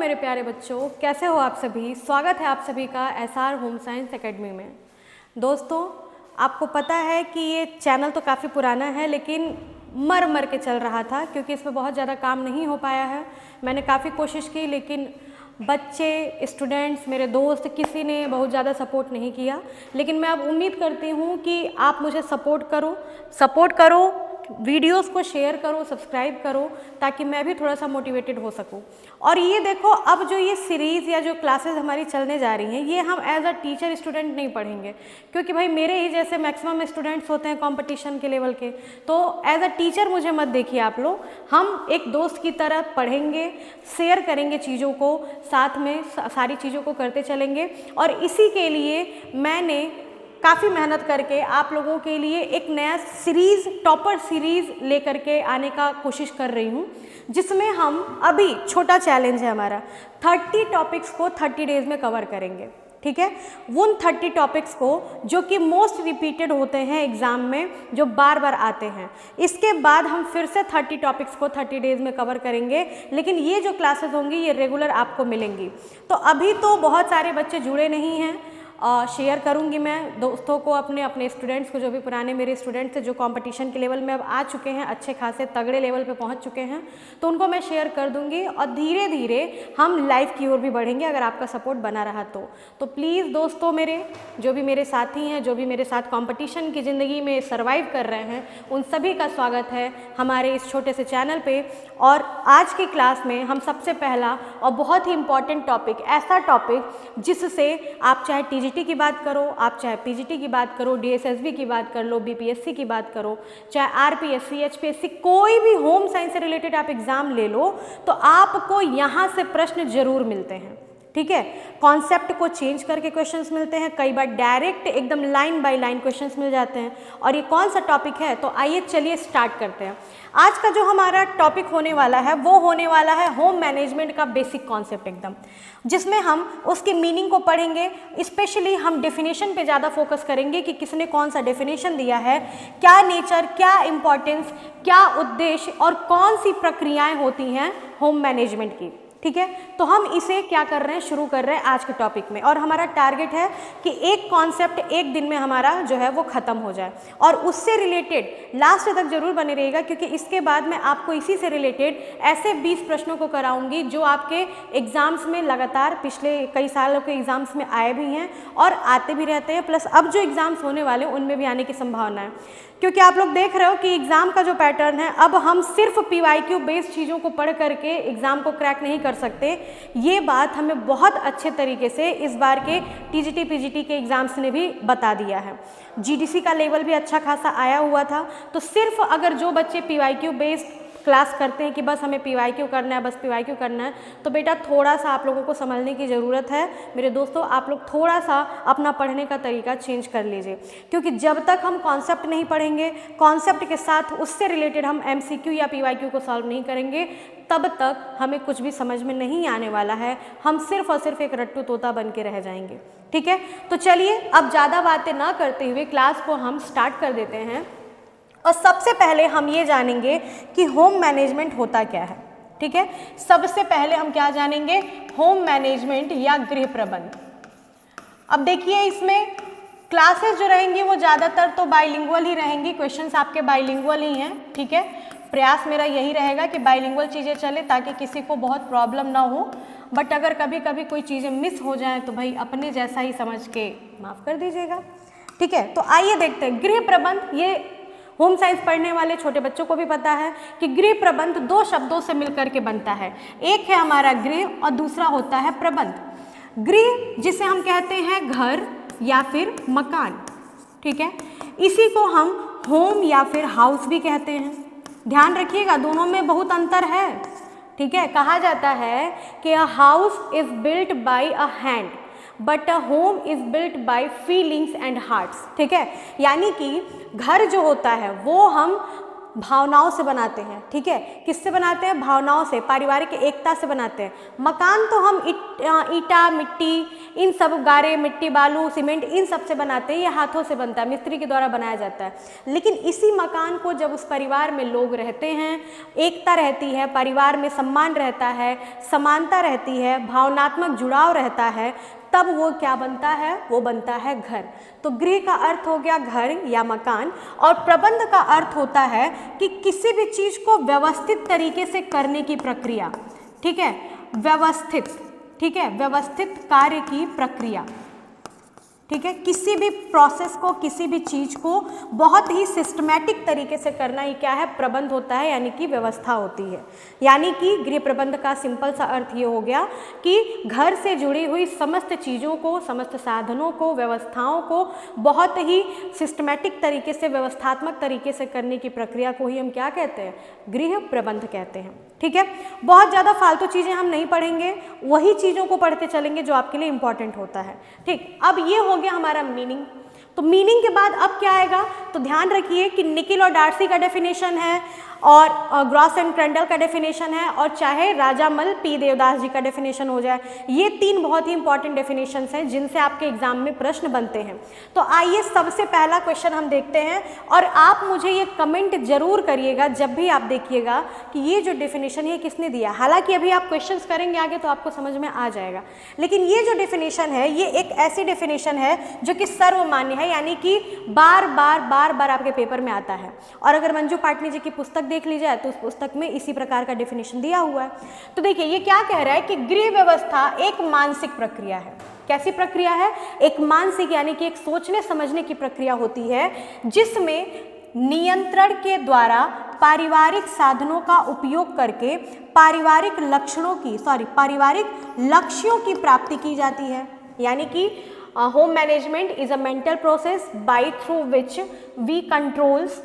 मेरे प्यारे बच्चों, कैसे हो आप सभी। स्वागत है आप सभी का एसआर होम साइंस एकेडमी में। दोस्तों, आपको पता है कि ये चैनल तो काफ़ी पुराना है, लेकिन मर मर के चल रहा था क्योंकि इसमें बहुत ज़्यादा काम नहीं हो पाया है। मैंने काफ़ी कोशिश की, लेकिन बच्चे, स्टूडेंट्स, मेरे दोस्त, किसी ने बहुत ज़्यादा सपोर्ट नहीं किया। लेकिन मैं अब उम्मीद करती हूँ कि आप मुझे सपोर्ट करो, वीडियोस को शेयर करो, सब्सक्राइब करो, ताकि मैं भी थोड़ा सा मोटिवेटेड हो सकूं। और ये देखो, अब जो ये सीरीज़ या जो क्लासेस हमारी चलने जा रही हैं, ये हम एज अ टीचर स्टूडेंट नहीं पढ़ेंगे, क्योंकि भाई मेरे ही जैसे मैक्सिमम स्टूडेंट्स होते हैं कंपटीशन के लेवल के। तो एज अ टीचर मुझे मत देखिए आप लोग, हम एक दोस्त की तरह पढ़ेंगे, शेयर करेंगे चीज़ों को, साथ में सारी चीज़ों को करते चलेंगे। और इसी के लिए मैंने काफ़ी मेहनत करके आप लोगों के लिए एक नया सीरीज़, टॉपर सीरीज़ लेकर के आने का कोशिश कर रही हूँ, जिसमें हम अभी छोटा चैलेंज है हमारा, 30 टॉपिक्स को 30 डेज़ में कवर करेंगे। ठीक है, उन 30 टॉपिक्स को जो कि मोस्ट रिपीटेड होते हैं एग्ज़ाम में, जो बार बार आते हैं। इसके बाद हम फिर से 30 टॉपिक्स को 30 डेज़ में कवर करेंगे, लेकिन ये जो क्लासेस होंगी ये रेगुलर आपको मिलेंगी। तो अभी तो बहुत सारे बच्चे जुड़े नहीं हैं, शेयर करूंगी मैं दोस्तों को, अपने स्टूडेंट्स को, जो भी पुराने मेरे स्टूडेंट्स थे जो कंपटीशन के लेवल में अब आ चुके हैं, अच्छे खासे तगड़े लेवल पे पहुंच चुके हैं, तो उनको मैं शेयर कर दूंगी। और धीरे धीरे हम लाइव की ओर भी बढ़ेंगे अगर आपका सपोर्ट बना रहा तो प्लीज़ दोस्तों, मेरे जो भी मेरे साथी हैं, जो भी मेरे साथ कंपटीशन की ज़िंदगी में सर्वाइव कर रहे हैं, उन सभी का स्वागत है हमारे इस छोटे से चैनल पे। और आज की क्लास में हम सबसे पहला और बहुत ही इम्पॉर्टेंट टॉपिक, ऐसा टॉपिक जिससे आप चाहे टीजीटी की बात करो, आप चाहे पीजीटी की बात करो, डीएसएसबी की बात कर लो, बीपीएससी की बात करो, चाहे आरपीएससी, एचपीएससी, कोई भी होम साइंस से रिलेटेड आप एग्ज़ाम ले लो, तो आपको यहाँ से प्रश्न जरूर मिलते हैं। ठीक है, कॉन्सेप्ट को चेंज करके क्वेश्चंस मिलते हैं, कई बार डायरेक्ट एकदम लाइन बाय लाइन क्वेश्चंस मिल जाते हैं। और ये कौन सा टॉपिक है, तो आइए चलिए स्टार्ट करते हैं। आज का जो हमारा टॉपिक होने वाला है वो होने वाला है होम मैनेजमेंट का बेसिक कॉन्सेप्ट एकदम, जिसमें हम उसकी मीनिंग को पढ़ेंगे। स्पेशली हम डेफिनेशन पे ज़्यादा फोकस करेंगे कि किसने कौन सा डेफिनेशन दिया है, क्या नेचर, क्या इम्पोर्टेंस, क्या उद्देश्य और कौन सी प्रक्रियाएँ होती हैं होम मैनेजमेंट की। ठीक है, तो हम इसे क्या कर रहे हैं, शुरू कर रहे हैं आज के टॉपिक में। और हमारा टारगेट है कि एक कॉन्सेप्ट एक दिन में हमारा जो है वो ख़त्म हो जाए, और उससे रिलेटेड लास्ट तक जरूर बने रहिएगा, क्योंकि इसके बाद मैं आपको इसी से रिलेटेड ऐसे 20 प्रश्नों को कराऊंगी जो आपके एग्जाम्स में लगातार पिछले कई सालों के एग्जाम्स में आए भी हैं और आते भी रहते हैं, प्लस अब जो एग्जाम्स होने वाले हैं उनमें भी आने की संभावना है। क्योंकि आप लोग देख रहे हो कि एग्ज़ाम का जो पैटर्न है, अब हम सिर्फ पीवाईक्यू बेस्ड चीज़ों को पढ़ करके एग्ज़ाम को क्रैक नहीं कर सकते। ये बात हमें बहुत अच्छे तरीके से इस बार के टीजीटी पीजीटी के एग्ज़ाम्स ने भी बता दिया है। जीडीसी का लेवल भी अच्छा खासा आया हुआ था। तो सिर्फ अगर जो बच्चे पीवाईक्यू बेस्ड क्लास करते हैं कि बस हमें पीवाईक्यू करना है, बस पीवाईक्यू करना है, तो बेटा थोड़ा सा आप लोगों को समझने की ज़रूरत है। मेरे दोस्तों, आप लोग थोड़ा सा अपना पढ़ने का तरीका चेंज कर लीजिए, क्योंकि जब तक हम कॉन्सेप्ट नहीं पढ़ेंगे, कॉन्सेप्ट के साथ उससे रिलेटेड हम एमसीक्यू या पीवाईक्यू को सॉल्व नहीं करेंगे, तब तक हमें कुछ भी समझ में नहीं आने वाला है। हम सिर्फ और सिर्फ एक रट्टू तोता बन के रह जाएंगे। ठीक है, तो चलिए अब ज़्यादा बातें ना करते हुए क्लास को हम स्टार्ट कर देते हैं। और सबसे पहले हम ये जानेंगे कि होम मैनेजमेंट होता क्या है। ठीक है, सबसे पहले हम क्या जानेंगे, होम मैनेजमेंट या गृह प्रबंध। अब देखिए, इसमें क्लासेस जो रहेंगी वो ज़्यादातर तो बाइलिंगुअल ही रहेंगी, क्वेश्चंस आपके बाइलिंगुअल ही हैं। ठीक है, प्रयास मेरा यही रहेगा कि बाइलिंगुअल चीज़ें चले, ताकि किसी को बहुत प्रॉब्लम ना हो। बट अगर कभी कभी कोई चीज़ें मिस हो जाएँ तो भाई अपने जैसा ही समझ के माफ़ कर दीजिएगा। ठीक है, तो आइए देखते हैं गृह प्रबंध। ये होम साइंस पढ़ने वाले छोटे बच्चों को भी पता है कि गृह प्रबंध 2 शब्दों से मिलकर के बनता है। एक है हमारा गृह और दूसरा होता है प्रबंध। गृह जिसे हम कहते हैं घर या फिर मकान। ठीक है, इसी को हम होम या फिर हाउस भी कहते हैं। ध्यान रखिएगा, दोनों में बहुत अंतर है। ठीक है, कहा जाता है कि a house is built by a hand but a home is built by feelings and hearts. ठीक है, यानी कि घर जो होता है वो हम भावनाओं से बनाते हैं, ठीक है। किससे बनाते हैं? भावनाओं से, पारिवारिक एकता से बनाते हैं। मकान तो हम ईटा, मिट्टी, इन सब, गारे, मिट्टी, बालू, सीमेंट, इन सब से बनाते हैं। ये हाथों से बनता है, मिस्त्री के द्वारा बनाया जाता है। लेकिन इसी मकान को जब उस परिवार में लोग रहते हैं, एकता रहती है, परिवार में सम्मान रहता है, समानता रहती है, भावनात्मक जुड़ाव रहता है, तब वो क्या बनता है? वो बनता है घर। तो गृह का अर्थ हो गया घर या मकान, और प्रबंध का अर्थ होता है कि किसी भी चीज को व्यवस्थित तरीके से करने की प्रक्रिया, ठीक है, व्यवस्थित, ठीक है, व्यवस्थित कार्य की प्रक्रिया, ठीक है। किसी भी प्रोसेस को, किसी भी चीज को बहुत ही सिस्टमैटिक तरीके से करना ही क्या है? प्रबंध होता है, यानी कि व्यवस्था होती है। यानी कि गृह प्रबंध का सिंपल सा अर्थ ये हो गया कि घर से जुड़ी हुई समस्त चीज़ों को, समस्त साधनों को, व्यवस्थाओं को बहुत ही सिस्टमैटिक तरीके से, व्यवस्थात्मक तरीके से करने की प्रक्रिया को ही हम क्या कहते हैं? गृह प्रबंध कहते हैं, ठीक है। बहुत ज़्यादा फालतू चीज़ें हम नहीं पढ़ेंगे, वही चीज़ों को पढ़ते चलेंगे जो आपके लिए इंपॉर्टेंट होता है, ठीक। अब ये हो गया हमारा मीनिंग। तो मीनिंग के बाद अब क्या आएगा? तो ध्यान रखिए कि निकिल और डार्सी का डेफिनेशन है, और ग्रॉस एंड क्रेंडल का डेफिनेशन है, और चाहे राजामल पी देवदास जी का डेफिनेशन हो जाए, ये तीन बहुत ही इंपॉर्टेंट डेफिनेशंस हैं जिनसे आपके एग्जाम में प्रश्न बनते हैं। तो आइए सबसे पहला क्वेश्चन हम देखते हैं, और आप मुझे ये कमेंट जरूर करिएगा जब भी आप देखिएगा कि ये जो डेफिनेशन है किसने दिया। हालांकि अभी आप क्वेश्चंस करेंगे आगे तो आपको समझ में आ जाएगा, लेकिन ये जो डेफिनेशन है ये एक ऐसी डेफिनेशन है जो कि सर्वमान्य है, यानी कि बार बार आपके पेपर में आता है। और अगर मंजू पाटनी जी की पुस्तक देख ली जाए तो उस पुस्तक में इसी प्रकार का डेफिनेशन दिया हुआ है। तो देखिए ये क्या कह रहा है कि गृह व्यवस्था एक मानसिक प्रक्रिया है। कैसी प्रक्रिया है? एक मानसिक, यानी कि एक सोचने समझने की प्रक्रिया होती है जिसमें नियंत्रण के द्वारा पारिवारिक साधनों का उपयोग करके पारिवारिक लक्ष्यों की प्राप्ति की जाती है। यानी कि home management is a mental process by through which we controls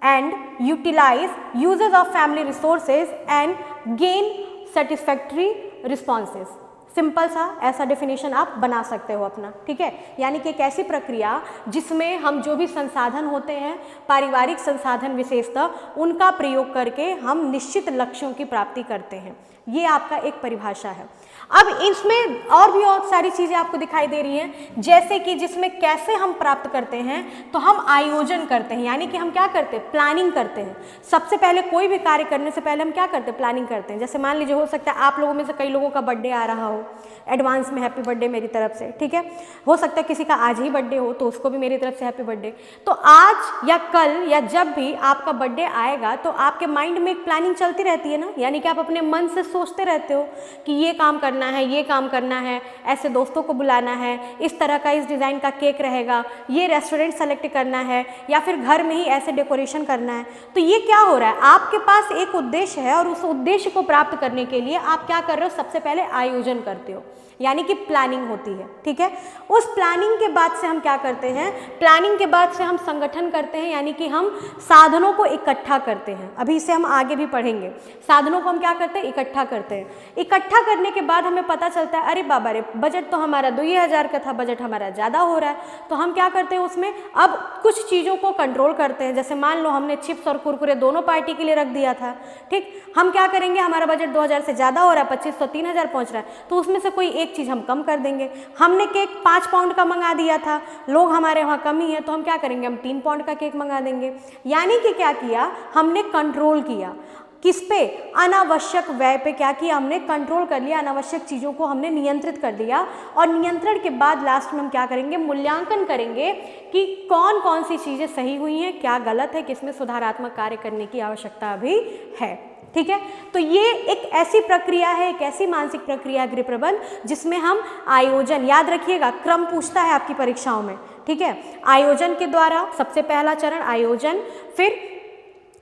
and utilize uses of family resources and gain satisfactory responses। Simple सा ऐसा डेफिनेशन आप बना सकते हो अपना, ठीक है। यानी कि एक ऐसी प्रक्रिया जिसमें हम जो भी संसाधन होते हैं, पारिवारिक संसाधन विशेषतः, उनका प्रयोग करके हम निश्चित लक्ष्यों की प्राप्ति करते हैं। ये आपका एक परिभाषा है। अब इसमें और भी और सारी चीज़ें आपको दिखाई दे रही हैं, जैसे कि जिसमें कैसे हम प्राप्त करते हैं, तो हम आयोजन करते हैं। यानी कि हम क्या करते हैं? प्लानिंग करते हैं। सबसे पहले कोई भी कार्य करने से पहले हम क्या करते हैं? प्लानिंग करते हैं। जैसे मान लीजिए हो सकता है आप लोगों में से कई लोगों का बर्थडे आ रहा हो, एडवांस में हैप्पी बर्थडे मेरी तरफ से, ठीक है। हो सकता है किसी का आज ही बर्थडे हो तो उसको भी मेरी तरफ से हैप्पी बर्थडे। तो आज या कल या जब भी आपका बर्थडे आएगा तो आपके माइंड में एक प्लानिंग चलती रहती है ना, यानी कि आप अपने मन से सोचते रहते हो कि ये काम करना है, ये काम करना है, ऐसे दोस्तों को बुलाना है, इस तरह का, इस डिज़ाइन का केक रहेगा, ये रेस्टोरेंट सेलेक्ट करना है, या फिर घर में ही ऐसे डेकोरेशन करना है। तो ये क्या हो रहा है? आपके पास एक उद्देश्य है और उस उद्देश्य को प्राप्त करने के लिए आप क्या कर रहे हो? सबसे पहले आयोजन करते हो, यानी कि प्लानिंग होती है, ठीक है। उस प्लानिंग के बाद से हम क्या करते हैं? प्लानिंग के बाद से हम संगठन करते हैं, यानी कि हम साधनों को इकट्ठा करते हैं। अभी इसे हम आगे भी पढ़ेंगे। साधनों को हम क्या करते हैं? इकट्ठा करते हैं। इकट्ठा करने के बाद हमें पता चलता है अरे बाबा रे, बजट तो हमारा 2,000 का था, बजट हमारा ज़्यादा हो रहा है। तो हम क्या करते हैं? उसमें अब कुछ चीज़ों को कंट्रोल करते हैं। जैसे मान लो हमने चिप्स और कुरकुरे दोनों पार्टी के लिए रख दिया था, ठीक। हम क्या करेंगे? हमारा बजट 2,000 से ज़्यादा हो रहा है, 2,500 3,000 पहुँच रहा है, तो उसमें से कोई एक चीज़ हम कम कर देंगे। हमने केक 5 पाउंड का मंगा दिया था, लोग हमारे वहाँ कम ही है, तो हम क्या करेंगे? हम 3 पाउंड का केक मंगा देंगे। यानी कि क्या किया? हमने कंट्रोल किया। किस पे? अनावश्यक व्यय पे क्या किया? हमने कंट्रोल कर लिया, अनावश्यक चीज़ों को हमने नियंत्रित कर दिया। और नियंत्रण के बाद लास्ट में हम क्या करेंगे? मूल्यांकन करेंगे कि कौन कौन सी चीज़ें सही हुई हैं, क्या गलत है, किसमें सुधारात्मक कार्य करने की आवश्यकता भी है, ठीक है। तो ये एक ऐसी प्रक्रिया है, एक ऐसी मानसिक प्रक्रिया गृह प्रबंध, जिसमें हम आयोजन, याद रखिएगा क्रम पूछता है आपकी परीक्षाओं में, ठीक है। आयोजन के द्वारा सबसे पहला चरण आयोजन, फिर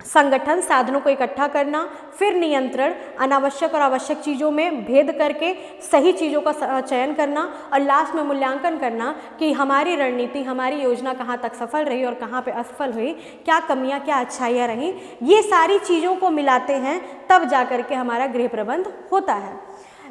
संगठन, साधनों को इकट्ठा करना, फिर नियंत्रण, अनावश्यक और आवश्यक चीज़ों में भेद करके सही चीज़ों का चयन करना, और लास्ट में मूल्यांकन करना कि हमारी रणनीति, हमारी योजना कहाँ तक सफल रही और कहाँ पे असफल हुई, क्या कमियाँ, क्या अच्छाइयाँ रहीं। ये सारी चीज़ों को मिलाते हैं तब जा कर के हमारा गृह प्रबंध होता है।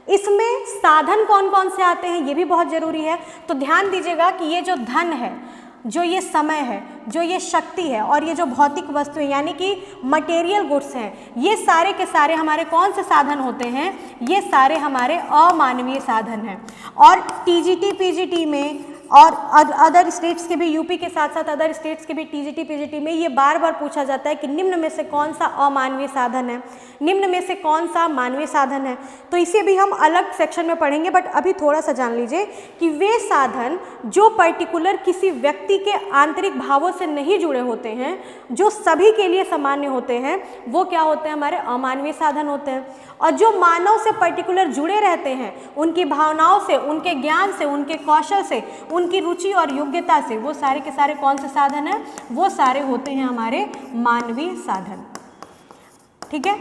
इसमें साधन कौन कौन से आते हैं ये भी बहुत ज़रूरी है। तो ध्यान दीजिएगा कि ये जो धन है, जो ये समय है, जो ये शक्ति है और ये जो भौतिक वस्तुएं यानी कि मटेरियल गुड्स हैं, ये सारे के सारे हमारे कौन से साधन होते हैं? ये सारे हमारे अमानवीय साधन हैं। और टीजीटी पीजीटी में और अदर स्टेट्स के भी, यूपी के साथ साथ अदर स्टेट्स के भी टीजीटी पीजीटी में ये बार बार पूछा जाता है कि निम्न में से कौन सा अमानवीय साधन है, निम्न में से कौन सा मानवीय साधन है। तो इसे भी हम अलग सेक्शन में पढ़ेंगे, बट अभी थोड़ा सा जान लीजिए कि वे साधन जो पर्टिकुलर किसी व्यक्ति के आंतरिक भावों से नहीं जुड़े होते हैं, जो सभी के लिए सामान्य होते हैं, वो क्या होते हैं? हमारे अमानवीय साधन होते हैं। और जो मानव से पर्टिकुलर जुड़े रहते हैं, उनकी भावनाओं से, उनके ज्ञान से, उनके कौशल से, उनकी रुचि और योग्यता से, वो सारे के सारे कौन से साधन हैं? वो सारे होते हैं हमारे मानवीय साधन। ठीक है,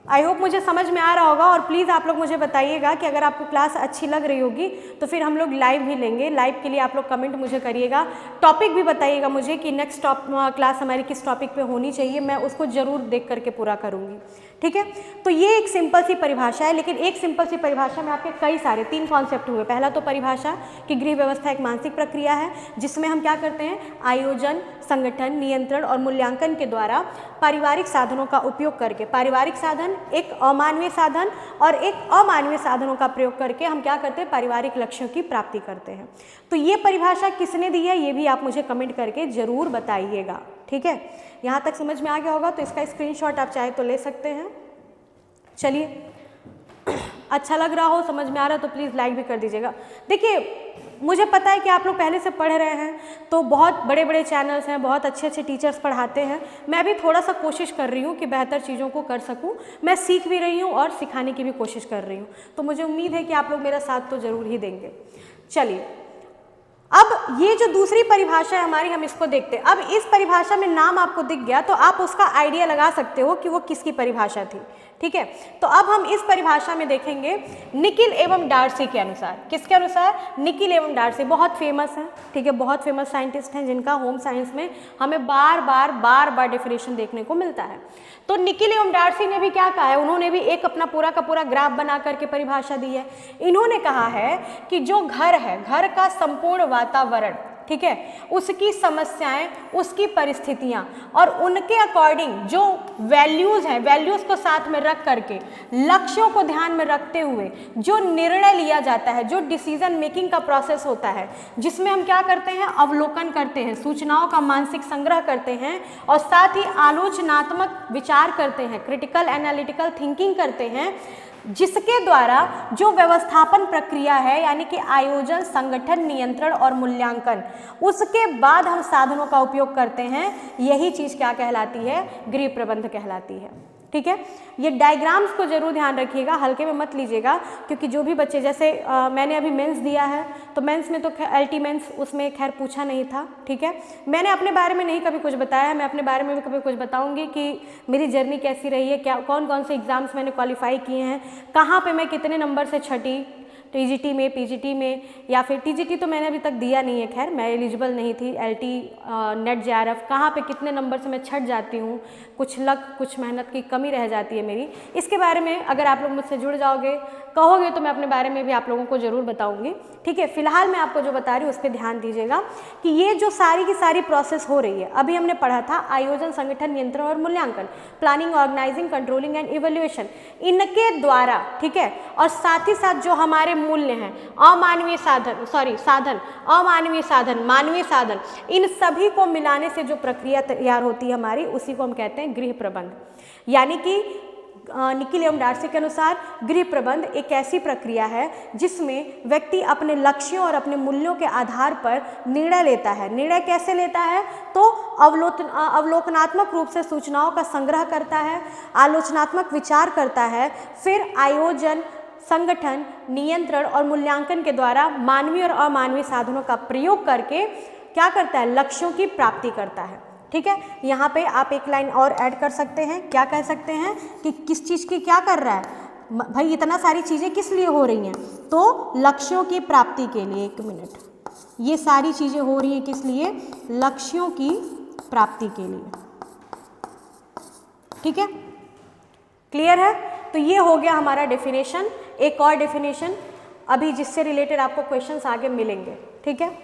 आई होप मुझे समझ में आ रहा होगा। और प्लीज़ आप लोग मुझे बताइएगा कि अगर आपको क्लास अच्छी लग रही होगी तो फिर हम लोग लाइव भी लेंगे। लाइव के लिए आप लोग कमेंट मुझे करिएगा, टॉपिक भी बताइएगा मुझे कि नेक्स्ट क्लास हमारी किस टॉपिक पे होनी चाहिए, मैं उसको ज़रूर देख करके पूरा करूँगी। ठीक है, तो ये एक सिंपल सी परिभाषा है, लेकिन एक सिंपल सी परिभाषा में आपके कई सारे 3 कॉन्सेप्ट हुए। पहला तो परिभाषा कि गृह व्यवस्था एक मानसिक प्रक्रिया है जिसमें हम क्या करते हैं? आयोजन, संगठन, नियंत्रण और मूल्यांकन के द्वारा पारिवारिक साधनों का उपयोग करके, पारिवारिक साधन एक अमानवीय साधन और एक अमानवीय साधनों का प्रयोग करके हम क्या करते हैं? पारिवारिक लक्ष्यों की प्राप्ति करते हैं। तो ये परिभाषा किसने दी है, ये भी आप मुझे कमेंट करके ज़रूर बताइएगा। ठीक है, यहाँ तक समझ में आ गया होगा तो इसका स्क्रीनशॉट आप चाहे तो ले सकते हैं। चलिए, अच्छा लग रहा हो, समझ में आ रहा है तो प्लीज़ लाइक भी कर दीजिएगा। देखिए, मुझे पता है कि आप लोग पहले से पढ़ रहे हैं, तो बहुत बड़े बड़े चैनल्स हैं, बहुत अच्छे अच्छे टीचर्स पढ़ाते हैं। मैं भी थोड़ा सा कोशिश कर रही हूँ कि बेहतर चीज़ों को कर सकूँ। मैं सीख भी रही हूँ और सिखाने की भी कोशिश कर रही हूँ, तो मुझे उम्मीद है कि आप लोग मेरा साथ तो ज़रूर ही देंगे। चलिए, अब ये जो दूसरी परिभाषा है हमारी, हम इसको देखते हैं। अब इस परिभाषा में नाम आपको दिख गया तो आप उसका आइडिया लगा सकते हो कि वो किसकी परिभाषा थी। ठीक है, तो अब हम इस परिभाषा में देखेंगे निकिल एवं डार्सी के अनुसार। किसके अनुसार? निकिल एवं डार्सी बहुत फेमस हैं। ठीक है, बहुत फेमस साइंटिस्ट हैं जिनका होम साइंस में हमें बार बार डेफिनेशन देखने को मिलता है। तो निकिल एवं डार्सी ने भी क्या कहा है? उन्होंने भी एक अपना पूरा का पूरा ग्राफ बना करके परिभाषा दी है। इन्होंने कहा है कि जो घर है, घर का संपूर्ण वातावरण, ठीक है, उसकी समस्याएं, उसकी परिस्थितियां और उनके अकॉर्डिंग जो वैल्यूज़ हैं, वैल्यूज़ को साथ में रख करके, लक्ष्यों को ध्यान में रखते हुए जो निर्णय लिया जाता है, जो डिसीजन मेकिंग का प्रोसेस होता है, जिसमें हम क्या करते हैं? अवलोकन करते हैं, सूचनाओं का मानसिक संग्रह करते हैं और साथ ही आलोचनात्मक विचार करते हैं, क्रिटिकल एनालिटिकल थिंकिंग करते हैं, जिसके द्वारा जो व्यवस्थापन प्रक्रिया है यानी कि आयोजन, संगठन, नियंत्रण और मूल्यांकन, उसके बाद हम साधनों का उपयोग करते हैं। यही चीज़ क्या कहलाती है? गृह प्रबंध कहलाती है। ठीक है, ये डायग्राम्स को जरूर ध्यान रखिएगा, हल्के में मत लीजिएगा, क्योंकि जो भी बच्चे, जैसे मैंने अभी मेंस दिया है तो मेंस में तो एलटी मेंस उसमें खैर पूछा नहीं था। ठीक है, मैंने अपने बारे में नहीं कभी कुछ बताया, मैं अपने बारे में भी कभी कुछ बताऊंगी कि मेरी जर्नी कैसी रही है, क्या कौन कौन से एग्ज़ाम्स मैंने क्वालिफाई किए हैं, कहाँ पे मैं कितने नंबर से छटी, टीजीटी में, पीजीटी में, या फिर टीजीटी तो मैंने अभी तक दिया नहीं है, खैर मैं एलिजिबल नहीं थी, एलटी, नेट, जेआरएफ, कहाँ पे कितने नंबर से मैं छट जाती हूँ, कुछ लक, कुछ मेहनत की कमी रह जाती है मेरी। इसके बारे में अगर आप लोग मुझसे जुड़ जाओगे, कहोगे, तो मैं अपने बारे में भी आप लोगों को ज़रूर बताऊँगी। ठीक है, फिलहाल मैं आपको जो बता रही हूँ उस पर ध्यान दीजिएगा कि ये जो सारी की सारी प्रोसेस हो रही है, अभी हमने पढ़ा था आयोजन, संगठन, नियंत्रण और मूल्यांकन, planning, organizing, controlling and evaluation, इनके द्वारा, ठीक है, और साथ ही साथ जो हमारे मूल्य हैं, अमानवीय साधन, साधन, अमानवीय साधन, मानवीय साधन, इन सभी को मिलाने से जो प्रक्रिया तैयार होती है हमारी, उसी को हम कहते हैं गृह प्रबंध। यानी कि निकिल एवं डार्सी के अनुसार गृह प्रबंध एक ऐसी प्रक्रिया है जिसमें व्यक्ति अपने लक्ष्यों और अपने मूल्यों के आधार पर निर्णय लेता है। निर्णय कैसे लेता है? तो अवलोकनात्मक रूप से सूचनाओं का संग्रह करता है, आलोचनात्मक विचार करता है, फिर आयोजन, संगठन, नियंत्रण और मूल्यांकन के द्वारा मानवीय और अमानवीय साधनों का प्रयोग करके क्या करता है? लक्ष्यों की प्राप्ति करता है। ठीक है, यहाँ पे आप एक लाइन और ऐड कर सकते हैं, क्या कह सकते हैं कि किस चीज़ की क्या कर रहा है भाई, इतना सारी चीज़ें किस लिए हो रही हैं? तो लक्ष्यों की प्राप्ति के लिए। एक मिनट, ये सारी चीज़ें हो रही हैं किस लिए? लक्ष्यों की प्राप्ति के लिए। ठीक है, क्लियर है? तो ये हो गया हमारा डेफिनेशन। एक और डेफिनेशन अभी जिससे रिलेटेड आपको क्वेश्चंस आगे मिलेंगे। ठीक है,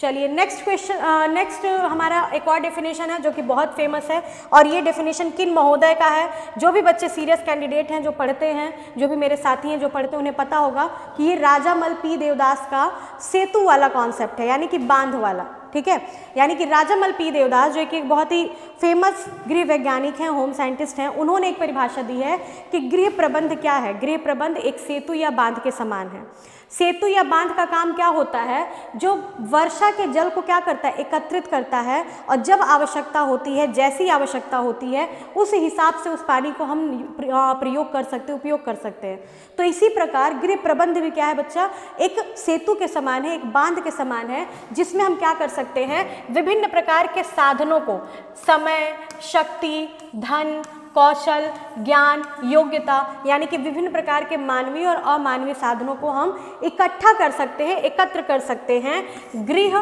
चलिए नेक्स्ट क्वेश्चन, नेक्स्ट हमारा एक और डेफिनेशन है जो कि बहुत फेमस है, और ये डेफिनेशन किन महोदय का है? जो भी बच्चे सीरियस कैंडिडेट हैं, जो पढ़ते हैं, जो भी मेरे साथी हैं जो पढ़ते हैं, उन्हें पता होगा कि ये राजामल पी देवदास का सेतु वाला कॉन्सेप्ट है, यानी कि बांध वाला। ठीक है, यानी कि राजामल पी देवदास जो कि एक बहुत ही फेमस गृह वैज्ञानिक हैं, होम साइंटिस्ट हैं, उन्होंने एक परिभाषा दी है कि गृह प्रबंध क्या है। गृह प्रबंध एक सेतु या बांध के समान है। सेतु या बांध का काम क्या होता है? जो वर्षा के जल को क्या करता है? एकत्रित करता है, और जब आवश्यकता होती है, जैसी आवश्यकता होती है, उस हिसाब से उस पानी को हम प्रयोग कर सकते हैं, उपयोग कर सकते हैं। तो इसी प्रकार गृह प्रबंध भी क्या है बच्चा? एक सेतु के समान है, एक बांध के समान है, जिसमें हम क्या कर सकते हैं? विभिन्न प्रकार के साधनों को, समय, शक्ति, धन, कौशल, ज्ञान, योग्यता, यानी कि विभिन्न प्रकार के मानवीय और अमानवीय साधनों को हम इकट्ठा कर सकते हैं, एकत्र कर सकते हैं गृह,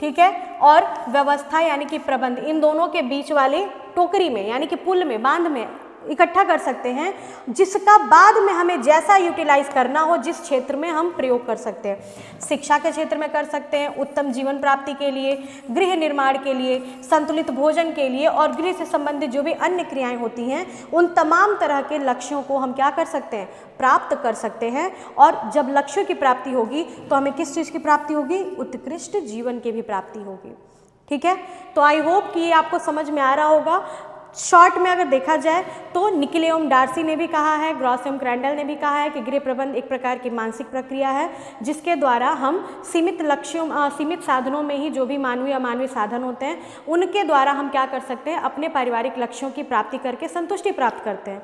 ठीक है, और व्यवस्था यानी कि प्रबंध, इन दोनों के बीच वाली टोकरी में, यानी कि पुल में, बांध में इकट्ठा कर सकते हैं, जिसका बाद में हमें जैसा यूटिलाइज करना हो, जिस क्षेत्र में हम प्रयोग कर सकते हैं। शिक्षा के क्षेत्र में कर सकते हैं, उत्तम जीवन प्राप्ति के लिए, गृह निर्माण के लिए, संतुलित भोजन के लिए, और गृह से संबंधित जो भी अन्य क्रियाएं होती हैं, उन तमाम तरह के लक्ष्यों को हम क्या कर सकते हैं? प्राप्त कर सकते हैं। और जब लक्ष्यों की प्राप्ति होगी तो हमें किस चीज़ की प्राप्ति होगी? उत्कृष्ट जीवन की भी प्राप्ति होगी। ठीक है, तो आई होप कि ये आपको समझ में आ रहा होगा। शॉर्ट में अगर देखा जाए तो निकोलियम डार्सी ने भी कहा है, ग्रॉसियम क्रैंडल ने भी कहा है कि गृह प्रबंध एक प्रकार की मानसिक प्रक्रिया है, जिसके द्वारा हम सीमित लक्ष्यों, सीमित साधनों में ही, जो भी मानवीय अमानवीय साधन होते हैं, उनके द्वारा हम क्या कर सकते हैं? अपने पारिवारिक लक्ष्यों की प्राप्ति करके संतुष्टि प्राप्त करते हैं।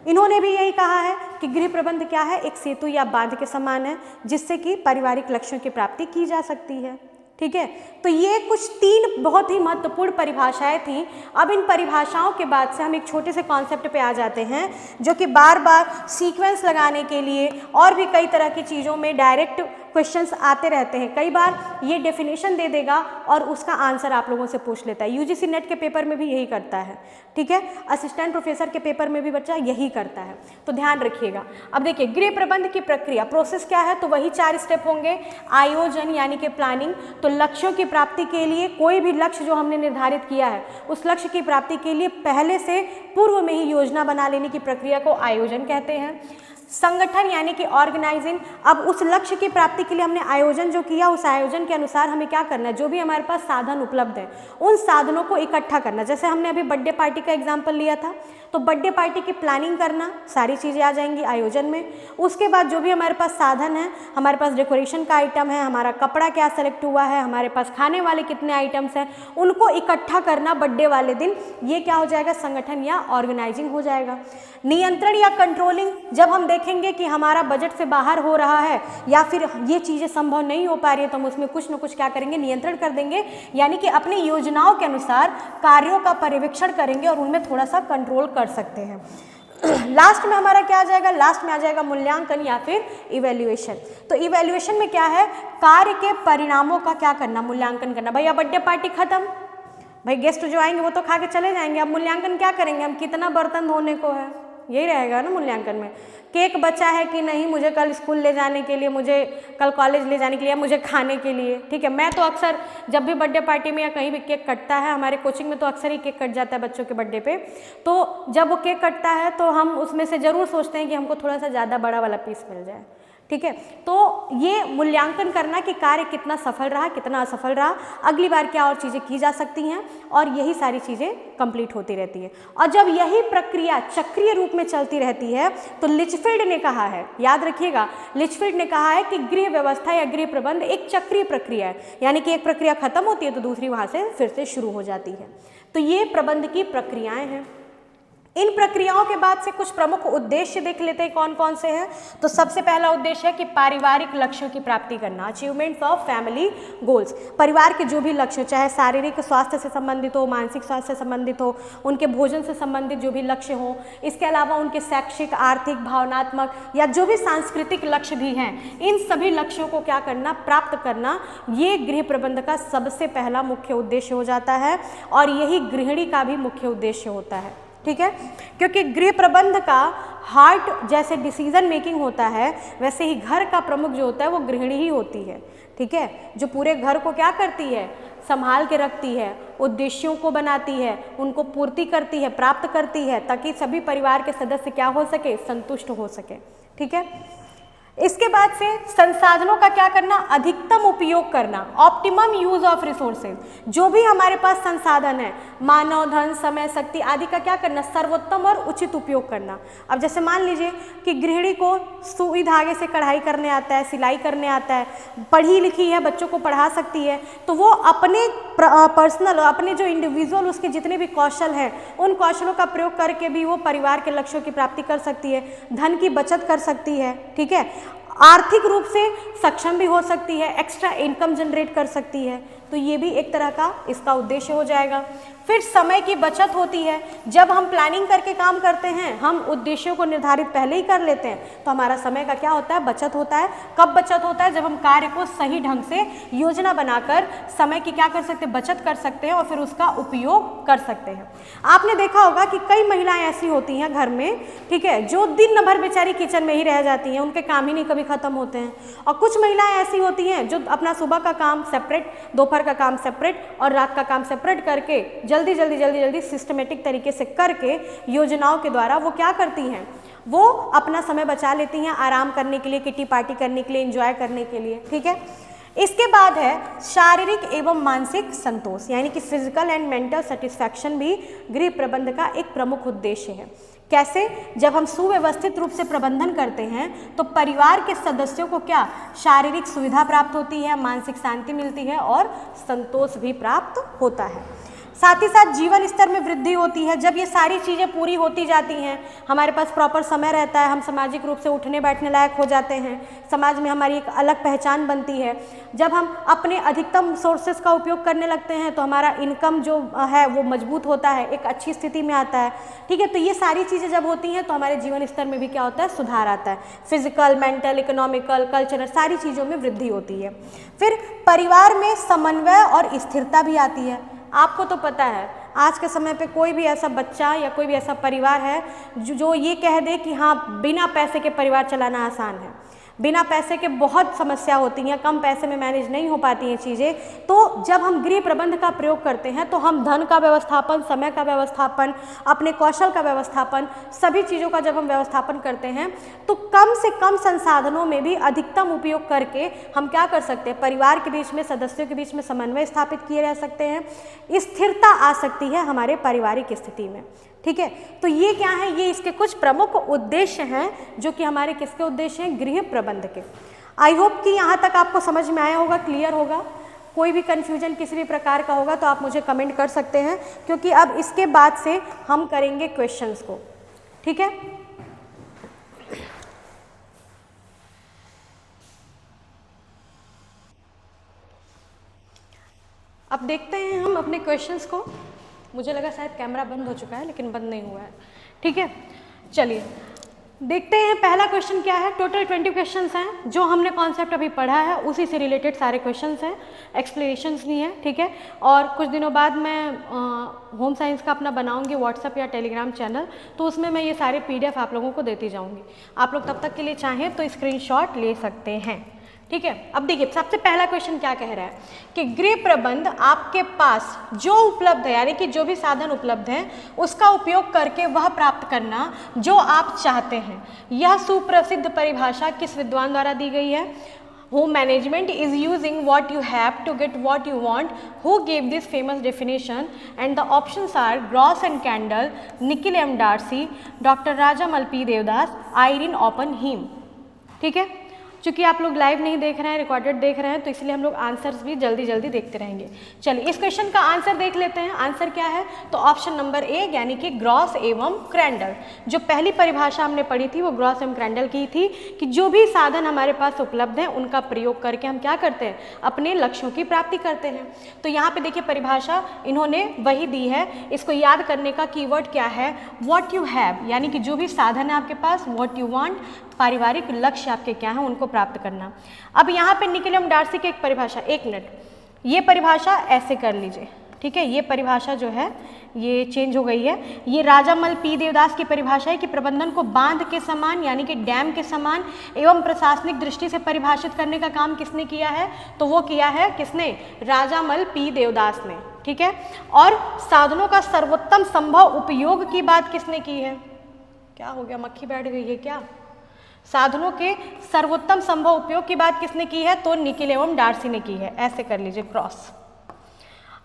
इन्होंने भी यही कहा है कि गृह प्रबंध क्या है? एक सेतु या बांध के समान है, जिससे कि पारिवारिक लक्ष्यों की प्राप्ति की जा सकती है। ठीक है, तो ये कुछ 3 बहुत ही महत्वपूर्ण परिभाषाएं थीं। अब इन परिभाषाओं के बाद से हम एक छोटे से कॉन्सेप्ट पे आ जाते हैं, जो कि बार बार सीक्वेंस लगाने के लिए और भी कई तरह की चीज़ों में डायरेक्ट क्वेश्चंस आते रहते हैं। कई बार ये डेफिनेशन दे देगा और उसका आंसर आप लोगों से पूछ लेता है। यूजीसी नेट के पेपर में भी यही करता है। ठीक है, असिस्टेंट प्रोफेसर के पेपर में भी बच्चा यही करता है, तो ध्यान रखिएगा। अब देखिए, गृह प्रबंध की प्रक्रिया, प्रोसेस क्या है? तो वही 4 स्टेप होंगे। आयोजन यानी कि प्लानिंग, तो लक्ष्यों की प्राप्ति के लिए कोई भी लक्ष्य जो हमने निर्धारित किया है, उस लक्ष्य की प्राप्ति के लिए पहले से पूर्व में ही योजना बना लेने की प्रक्रिया को आयोजन कहते हैं। संगठन यानी कि ऑर्गेनाइजिंग, अब उस लक्ष्य की प्राप्ति के लिए हमने आयोजन जो किया, उस आयोजन के अनुसार हमें क्या करना है? जो भी हमारे पास साधन उपलब्ध है, उन साधनों को इकट्ठा करना। जैसे हमने अभी बर्थडे पार्टी का एग्जाम्पल लिया था, तो बर्थडे पार्टी की प्लानिंग करना, सारी चीज़ें आ जाएंगी आयोजन में। उसके बाद जो भी हमारे पास साधन है, हमारे पास डेकोरेशन का आइटम है, हमारा कपड़ा क्या सेलेक्ट हुआ है, हमारे पास खाने वाले कितने आइटम्स हैं, उनको इकट्ठा करना बर्थडे वाले दिन, ये क्या हो जाएगा? संगठन या ऑर्गेनाइजिंग हो जाएगा। नियंत्रण या कंट्रोलिंग, जब हम देखेंगे कि हमारा बजट से बाहर हो रहा है या फिर ये चीज़ें संभव नहीं हो पा रही है, तो हम उसमें कुछ न कुछ क्या करेंगे? नियंत्रण कर देंगे, यानी कि अपनी योजनाओं के अनुसार कार्यों का पर्यवेक्षण करेंगे और उनमें थोड़ा सा कंट्रोल कर सकते हैं। लास्ट में हमारा क्या आ जाएगा? लास्ट में आ जाएगा मूल्यांकन या फिर इवैल्यूएशन। तो इवैल्यूएशन में क्या है? कार्य के परिणामों का क्या करना? मूल्यांकन करना। भैया बर्थडे पार्टी खत्म, भाई गेस्ट जो आएंगे वो तो खा के चले जाएंगे, अब मूल्यांकन क्या करेंगे? हम कितना बर्तन धोने को है, यही रहेगा ना मूल्यांकन में। केक बचा है कि नहीं, मुझे कल स्कूल ले जाने के लिए, मुझे कल कॉलेज ले जाने के लिए, मुझे खाने के लिए। ठीक है, मैं तो अक्सर जब भी बर्थडे पार्टी में या कहीं भी केक कटता है, हमारे कोचिंग में तो अक्सर ही केक कट जाता है बच्चों के बर्थडे पे, तो जब वो केक कटता है तो हम उसमें से ज़रूर सोचते हैं कि हमको थोड़ा सा ज़्यादा बड़ा वाला पीस मिल जाए। ठीक है, तो ये मूल्यांकन करना कि कार्य कितना सफल रहा, कितना असफल रहा, अगली बार क्या और चीज़ें की जा सकती हैं, और यही सारी चीज़ें कंप्लीट होती रहती है। और जब यही प्रक्रिया चक्रीय रूप में चलती रहती है, तो लिचफील्ड ने कहा है, याद रखिएगा, लिचफील्ड ने कहा है कि गृह व्यवस्था या गृह प्रबंध एक चक्रीय प्रक्रिया है, यानी कि एक प्रक्रिया खत्म होती है तो दूसरी वहाँ से फिर से शुरू हो जाती है। तो ये प्रबंध की प्रक्रियाएँ हैं। इन प्रक्रियाओं के बाद से कुछ प्रमुख उद्देश्य देख लेते हैं कौन कौन से हैं। तो सबसे पहला उद्देश्य है कि पारिवारिक लक्ष्यों की प्राप्ति करना, अचीवमेंट्स ऑफ फैमिली गोल्स। परिवार के जो भी लक्ष्य, चाहे शारीरिक स्वास्थ्य से संबंधित हो, मानसिक स्वास्थ्य से संबंधित हो, उनके भोजन से संबंधित जो भी लक्ष्य हो, इसके अलावा उनके शैक्षिक, आर्थिक, भावनात्मक या जो भी सांस्कृतिक लक्ष्य भी हैं, इन सभी लक्ष्यों को क्या करना? प्राप्त करना। ये गृह प्रबंध का सबसे पहला मुख्य उद्देश्य हो जाता है, और यही गृहिणी का भी मुख्य उद्देश्य होता है। ठीक है, क्योंकि गृह प्रबंध का हार्ट जैसे डिसीजन मेकिंग होता है, वैसे ही घर का प्रमुख जो होता है वो गृहिणी ही होती है। ठीक है, जो पूरे घर को क्या करती है, संभाल के रखती है, उद्देश्यों को बनाती है, उनको पूर्ति करती है, प्राप्त करती है, ताकि सभी परिवार के सदस्य क्या हो सके, संतुष्ट हो सके। ठीक है, इसके बाद से संसाधनों का क्या करना, अधिकतम उपयोग करना, ऑप्टिमम यूज ऑफ रिसोर्सेज। जो भी हमारे पास संसाधन है, मानव, धन, समय, शक्ति आदि का क्या करना, सर्वोत्तम और उचित उपयोग करना। अब जैसे मान लीजिए कि गृहिणी को सुई धागे से कढ़ाई करने आता है, सिलाई करने आता है, पढ़ी लिखी है, बच्चों को पढ़ा सकती है, तो वो अपने पर्सनल, अपने जो इंडिविजुअल उसके जितने भी कौशल हैं, उन कौशलों का प्रयोग करके भी वो परिवार के लक्ष्यों की प्राप्ति कर सकती है, धन की बचत कर सकती है। ठीक है, आर्थिक रूप से सक्षम भी हो सकती है, एक्स्ट्रा इनकम जनरेट कर सकती है। तो ये भी एक तरह का इसका उद्देश्य हो जाएगा। फिर समय की बचत होती है। जब हम प्लानिंग करके काम करते हैं, हम उद्देश्यों को निर्धारित पहले ही कर लेते हैं, तो हमारा समय का क्या होता है, बचत होता है। कब बचत होता है, जब हम कार्य को सही ढंग से योजना बनाकर समय की क्या कर सकते हैं, बचत कर सकते हैं और फिर उसका उपयोग कर सकते हैं। आपने देखा होगा कि कई महिलाएं ऐसी होती हैं घर में, ठीक है, जो दिन भर बेचारी किचन में ही रह जाती हैं, उनके काम ही नहीं कभी खत्म होते हैं। और कुछ महिलाएं ऐसी होती हैं जो अपना सुबह का काम सेपरेट, दोपहर का काम सेपरेट और रात का काम सेपरेट करके जल्दी सिस्टमेटिक तरीके से करके योजनाओं के द्वारा वो क्या करती हैं, वो अपना समय बचा लेती हैं आराम करने के लिए, किटी पार्टी करने के लिए, एंजॉय करने के लिए। ठीक है, इसके बाद है शारीरिक एवं मानसिक संतोष, यानी कि फिजिकल एंड मेंटल सेटिस्फैक्शन भी गृह प्रबंध का एक प्रमुख उद्देश्य है। कैसे, जब हम सुव्यवस्थित रूप से प्रबंधन करते हैं तो परिवार के सदस्यों को क्या, शारीरिक सुविधा प्राप्त होती है, मानसिक शांति मिलती है और संतोष भी प्राप्त होता है। साथ ही साथ जीवन स्तर में वृद्धि होती है। जब ये सारी चीज़ें पूरी होती जाती हैं, हमारे पास प्रॉपर समय रहता है, हम सामाजिक रूप से उठने बैठने लायक हो जाते हैं, समाज में हमारी एक अलग पहचान बनती है। जब हम अपने अधिकतम सोर्सेज का उपयोग करने लगते हैं तो हमारा इनकम जो है वो मजबूत होता है, एक अच्छी स्थिति में आता है। ठीक है, तो ये सारी चीज़ें जब होती हैं तो हमारे जीवन स्तर में भी क्या होता है, सुधार आता है। फिजिकल, मेंटल, इकोनॉमिकल, कल्चरल सारी चीज़ों में वृद्धि होती है। फिर परिवार में समन्वय और स्थिरता भी आती है। आपको तो पता है आज के समय पे कोई भी ऐसा बच्चा या कोई भी ऐसा परिवार है जो ये कह दे कि हाँ बिना पैसे के परिवार चलाना आसान है, बिना पैसे के बहुत समस्या होती हैं, कम पैसे में मैनेज नहीं हो पाती हैं चीज़ें। तो जब हम गृह प्रबंध का प्रयोग करते हैं तो हम धन का व्यवस्थापन, समय का व्यवस्थापन, अपने कौशल का व्यवस्थापन, सभी चीज़ों का जब हम व्यवस्थापन करते हैं तो कम से कम संसाधनों में भी अधिकतम उपयोग करके हम क्या कर सकते हैं, परिवार के बीच में, सदस्यों के बीच में समन्वय स्थापित किए रह सकते हैं, स्थिरता आ सकती है हमारे पारिवारिक स्थिति में। ठीक है, तो ये क्या है, ये इसके कुछ प्रमुख उद्देश्य हैं जो कि हमारे किसके उद्देश्य हैं, गृह प्रबंध के। आई होप कि यहाँ तक आपको समझ में आया होगा, क्लियर होगा। कोई भी कन्फ्यूजन किसी भी प्रकार का होगा तो आप मुझे कमेंट कर सकते हैं, क्योंकि अब इसके बाद से हम करेंगे क्वेश्चंस को। ठीक है, अब देखते हैं हम अपने क्वेश्चंस को। मुझे लगा शायद कैमरा बंद हो चुका है, लेकिन बंद नहीं हुआ है। ठीक है, चलिए देखते हैं पहला क्वेश्चन क्या है। टोटल 20 क्वेश्चंस हैं, जो हमने कॉन्सेप्ट अभी पढ़ा है उसी से रिलेटेड सारे क्वेश्चंस हैं, एक्सप्लेनेशंस भी हैं। ठीक है, और कुछ दिनों बाद मैं होम साइंस का अपना बनाऊंगी व्हाट्सएप या टेलीग्राम चैनल, तो उसमें मैं ये सारे PDF आप लोगों को देती जाऊंगी। आप लोग तब तक के लिए चाहें तो स्क्रीनशॉट ले सकते हैं। ठीक है, अब देखिए सबसे पहला क्वेश्चन क्या कह रहा है कि गृह प्रबंध आपके पास जो उपलब्ध है, यानी कि जो भी साधन उपलब्ध हैं उसका उपयोग करके वह प्राप्त करना जो आप चाहते हैं। यह सुप्रसिद्ध परिभाषा किस विद्वान द्वारा दी गई है? Home management is using what you have to get what you want. Who gave this famous definition? And the options are Gross and Kendall, Nikhil M. Darcy, Dr. Rajamal P. Devdas, Irene Oppenheim. ठीक है, चूँकि आप लोग live नहीं देख रहे हैं, recorded देख रहे हैं, तो इसलिए हम लोग आंसर्स भी जल्दी जल्दी देखते रहेंगे। चलिए इस क्वेश्चन का आंसर देख लेते हैं। आंसर क्या है? तो ऑप्शन नंबर ए, यानी कि ग्रॉस एवं क्रैंडल। जो पहली परिभाषा हमने पढ़ी थी वो ग्रॉस एवं क्रैंडल की थी कि जो भी साधन हमारे पास उपलब्ध हैं उनका प्रयोग करके हम क्या करते हैं, अपने लक्ष्यों की प्राप्ति करते हैं। तो यहाँ पे देखिए परिभाषा इन्होंने वही दी है। इसको याद करने का कीवर्ड क्या है? व्हाट यू हैव, यानी कि जो भी साधन है आपके पास, व्हाट यू वांट, पारिवारिक लक्ष्य आपके क्या हैं उनको प्राप्त करना। अब यहाँ पे निखिल एम डार्सी की एक परिभाषा, एक मिनट, ये परिभाषा ऐसे कर लीजिए, ठीक है, ये परिभाषा जो है ये चेंज हो गई है। ये राजामल पी देवदास की परिभाषा है कि प्रबंधन को बांध के समान यानी कि डैम के समान एवं प्रशासनिक दृष्टि से परिभाषित करने का काम किसने किया है, तो वो किया है किसने, राजामल पी देवदास ने। ठीक है, और साधनों का सर्वोत्तम संभव उपयोग की बात किसने की है, क्या हो गया, मक्खी बैठ गई है क्या, साधनों के सर्वोत्तम संभव उपयोग की बात किसने की है, तो निकिल एवं डार्सी ने की है। ऐसे कर लीजिए क्रॉस।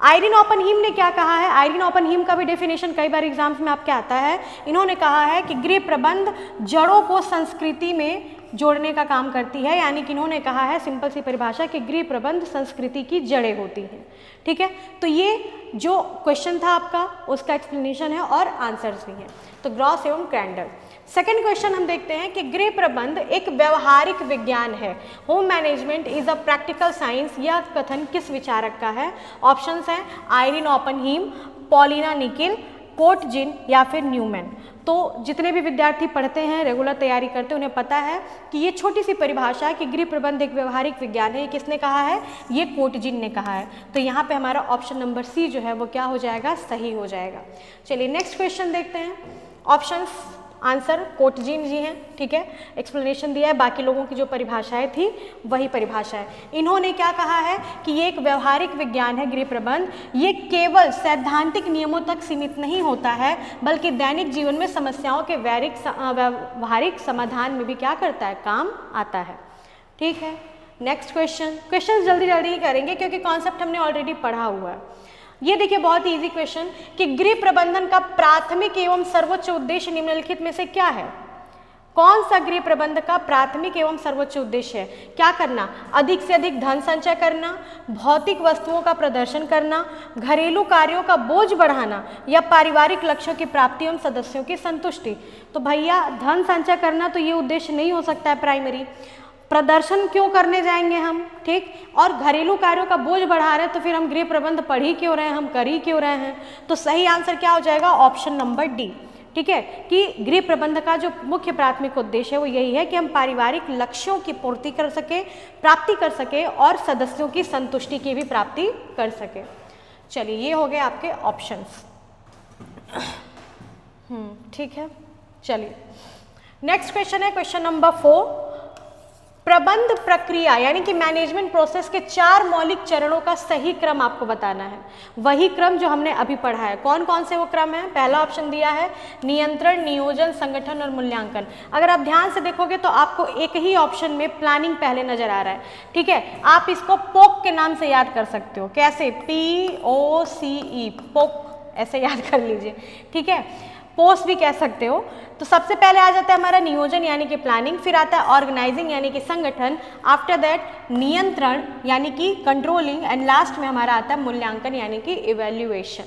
आइरिन ओपनहीम ने क्या कहा है, आइरिन ओपनहीम का भी डेफिनेशन कई बार एग्जाम्स में आपके आता है। इन्होंने कहा है कि गृह प्रबंध जड़ों को संस्कृति में जोड़ने का काम करती है, यानी कि इन्होंने कहा है सिंपल सी परिभाषा कि गृह प्रबंध संस्कृति की जड़ें होती हैं। ठीक है, तो ये जो क्वेश्चन था आपका उसका एक्सप्लेनेशन है और आंसर्स भी हैं। तो ग्रॉस एवं क्रैंडल। सेकेंड क्वेश्चन हम देखते हैं कि गृह प्रबंध एक व्यवहारिक विज्ञान है, home management is a practical science, यह कथन किस विचारक का है। ऑप्शंस हैं आइरिन ओपनहीम, पॉलिना निकिल, पोर्टजिन या फिर न्यूमैन। तो जितने भी विद्यार्थी पढ़ते हैं, रेगुलर तैयारी करते हैं, उन्हें पता है कि ये छोटी सी परिभाषा है कि गृह प्रबंध एक व्यवहारिक विज्ञान है, ये किसने कहा है, ये पोर्टजिन ने कहा है। तो यहाँ पे हमारा ऑप्शन नंबर सी जो है वो क्या हो जाएगा, सही हो जाएगा। चलिए नेक्स्ट क्वेश्चन देखते हैं। ऑप्शंस आंसर कोटजिन जी हैं। ठीक है, एक्सप्लेनेशन दिया है, बाकी लोगों की जो परिभाषाएं थी वही परिभाषा है। इन्होंने क्या कहा है कि ये एक व्यवहारिक विज्ञान है गृह प्रबंध, ये केवल सैद्धांतिक नियमों तक सीमित नहीं होता है बल्कि दैनिक जीवन में समस्याओं के व्यवहारिक समाधान में भी क्या करता है, काम आता है। ठीक है, नेक्स्ट क्वेश्चन जल्दी जल्दी ही करेंगे क्योंकि कॉन्सेप्ट हमने ऑलरेडी पढ़ा हुआ है। ये देखिए बहुत ही इजी क्वेश्चन कि गृह प्रबंधन का प्राथमिक एवं सर्वोच्च उद्देश्य निम्नलिखित में से क्या है। कौन सा गृह प्रबंध का प्राथमिक एवं सर्वोच्च उद्देश्य है, क्या करना, अधिक से अधिक धन संचय करना, भौतिक वस्तुओं का प्रदर्शन करना, घरेलू कार्यों का बोझ बढ़ाना या पारिवारिक लक्ष्यों की प्राप्ति एवं सदस्यों की संतुष्टि। तो भैया धन संचय करना तो ये उद्देश्य नहीं हो सकता है प्राइमरी, प्रदर्शन क्यों करने जाएंगे हम, ठीक, और घरेलू कार्यों का बोझ बढ़ा रहे हैं तो फिर हम गृह प्रबंध पढ़ ही क्यों रहे हैं, हम कर ही क्यों रहे हैं। तो सही आंसर क्या हो जाएगा, ऑप्शन नंबर डी। ठीक है, कि गृह प्रबंध का जो मुख्य प्राथमिक उद्देश्य है वो यही है कि हम पारिवारिक लक्ष्यों की पूर्ति कर सके, प्राप्ति कर सके और सदस्यों की संतुष्टि की भी प्राप्ति कर सके। चलिए ये हो गए आपके ऑप्शंस। ठीक है, चलिए नेक्स्ट क्वेश्चन है क्वेश्चन नंबर 4। प्रबंध प्रक्रिया यानी कि मैनेजमेंट प्रोसेस के 4 मौलिक चरणों का सही क्रम आपको बताना है, वही क्रम जो हमने अभी पढ़ा है। कौन कौन से वो क्रम है, पहला ऑप्शन दिया है नियंत्रण, नियोजन, संगठन और मूल्यांकन। अगर आप ध्यान से देखोगे तो आपको एक ही ऑप्शन में प्लानिंग पहले नजर आ रहा है। ठीक है, आप इसको पोक के नाम से याद कर सकते हो, कैसे, POCE, पोक, ऐसे याद कर लीजिए। ठीक है, पोस्ट भी कह सकते हो। तो सबसे पहले आ जाता है हमारा नियोजन यानी कि प्लानिंग, फिर आता है ऑर्गेनाइजिंग यानी कि संगठन, आफ्टर दैट नियंत्रण यानी कि कंट्रोलिंग, एंड लास्ट में हमारा आता है मूल्यांकन यानी कि इवैल्यूएशन।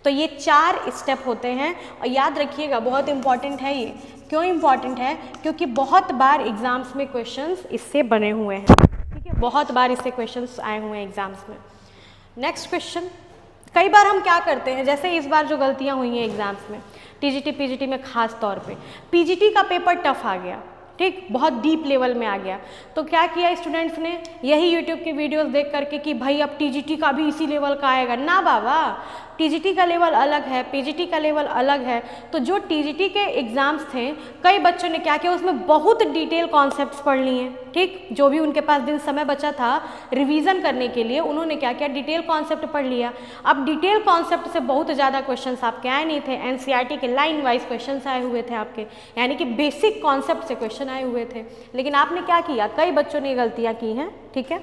तो ये 4 स्टेप होते हैं और याद रखिएगा बहुत इंपॉर्टेंट है ये। क्यों इंपॉर्टेंट है, क्योंकि बहुत बार एग्जाम्स में क्वेश्चंस इससे बने हुए हैं। ठीक है, बहुत बार इससे क्वेश्चंस आए हुए हैं एग्जाम्स में। नेक्स्ट क्वेश्चन, कई बार हम क्या करते हैं, जैसे इस बार जो गलतियां हुई हैं एग्जाम्स में टीजीटी पीजीटी में खास तौर पे, पीजीटी का पेपर टफ आ गया, ठीक, बहुत डीप लेवल में आ गया। तो क्या किया स्टूडेंट्स ने, यही यूट्यूब की वीडियोस देख करके कि भाई अब टीजीटी का भी इसी लेवल का आएगा। ना बाबा, टीजीटी का लेवल अलग है, पीजीटी का लेवल अलग है। तो जो टीजीटी के एग्जाम्स थे, कई बच्चों ने क्या किया, उसमें बहुत डिटेल कॉन्सेप्ट्स पढ़ लिए, ठीक, जो भी उनके पास दिन समय बचा था रिवीजन करने के लिए, उन्होंने क्या किया, डिटेल कॉन्सेप्ट पढ़ लिया। अब डिटेल कॉन्सेप्ट से बहुत ज़्यादा क्वेश्चंस आपके आए नहीं थे, एनसीईआरटी के लाइन वाइज क्वेश्चंस आए हुए थे आपके, यानी कि बेसिक कॉन्सेप्ट से क्वेश्चन आए हुए थे। लेकिन आपने क्या किया, कई बच्चों ने गलतियाँ की हैं। ठीक है,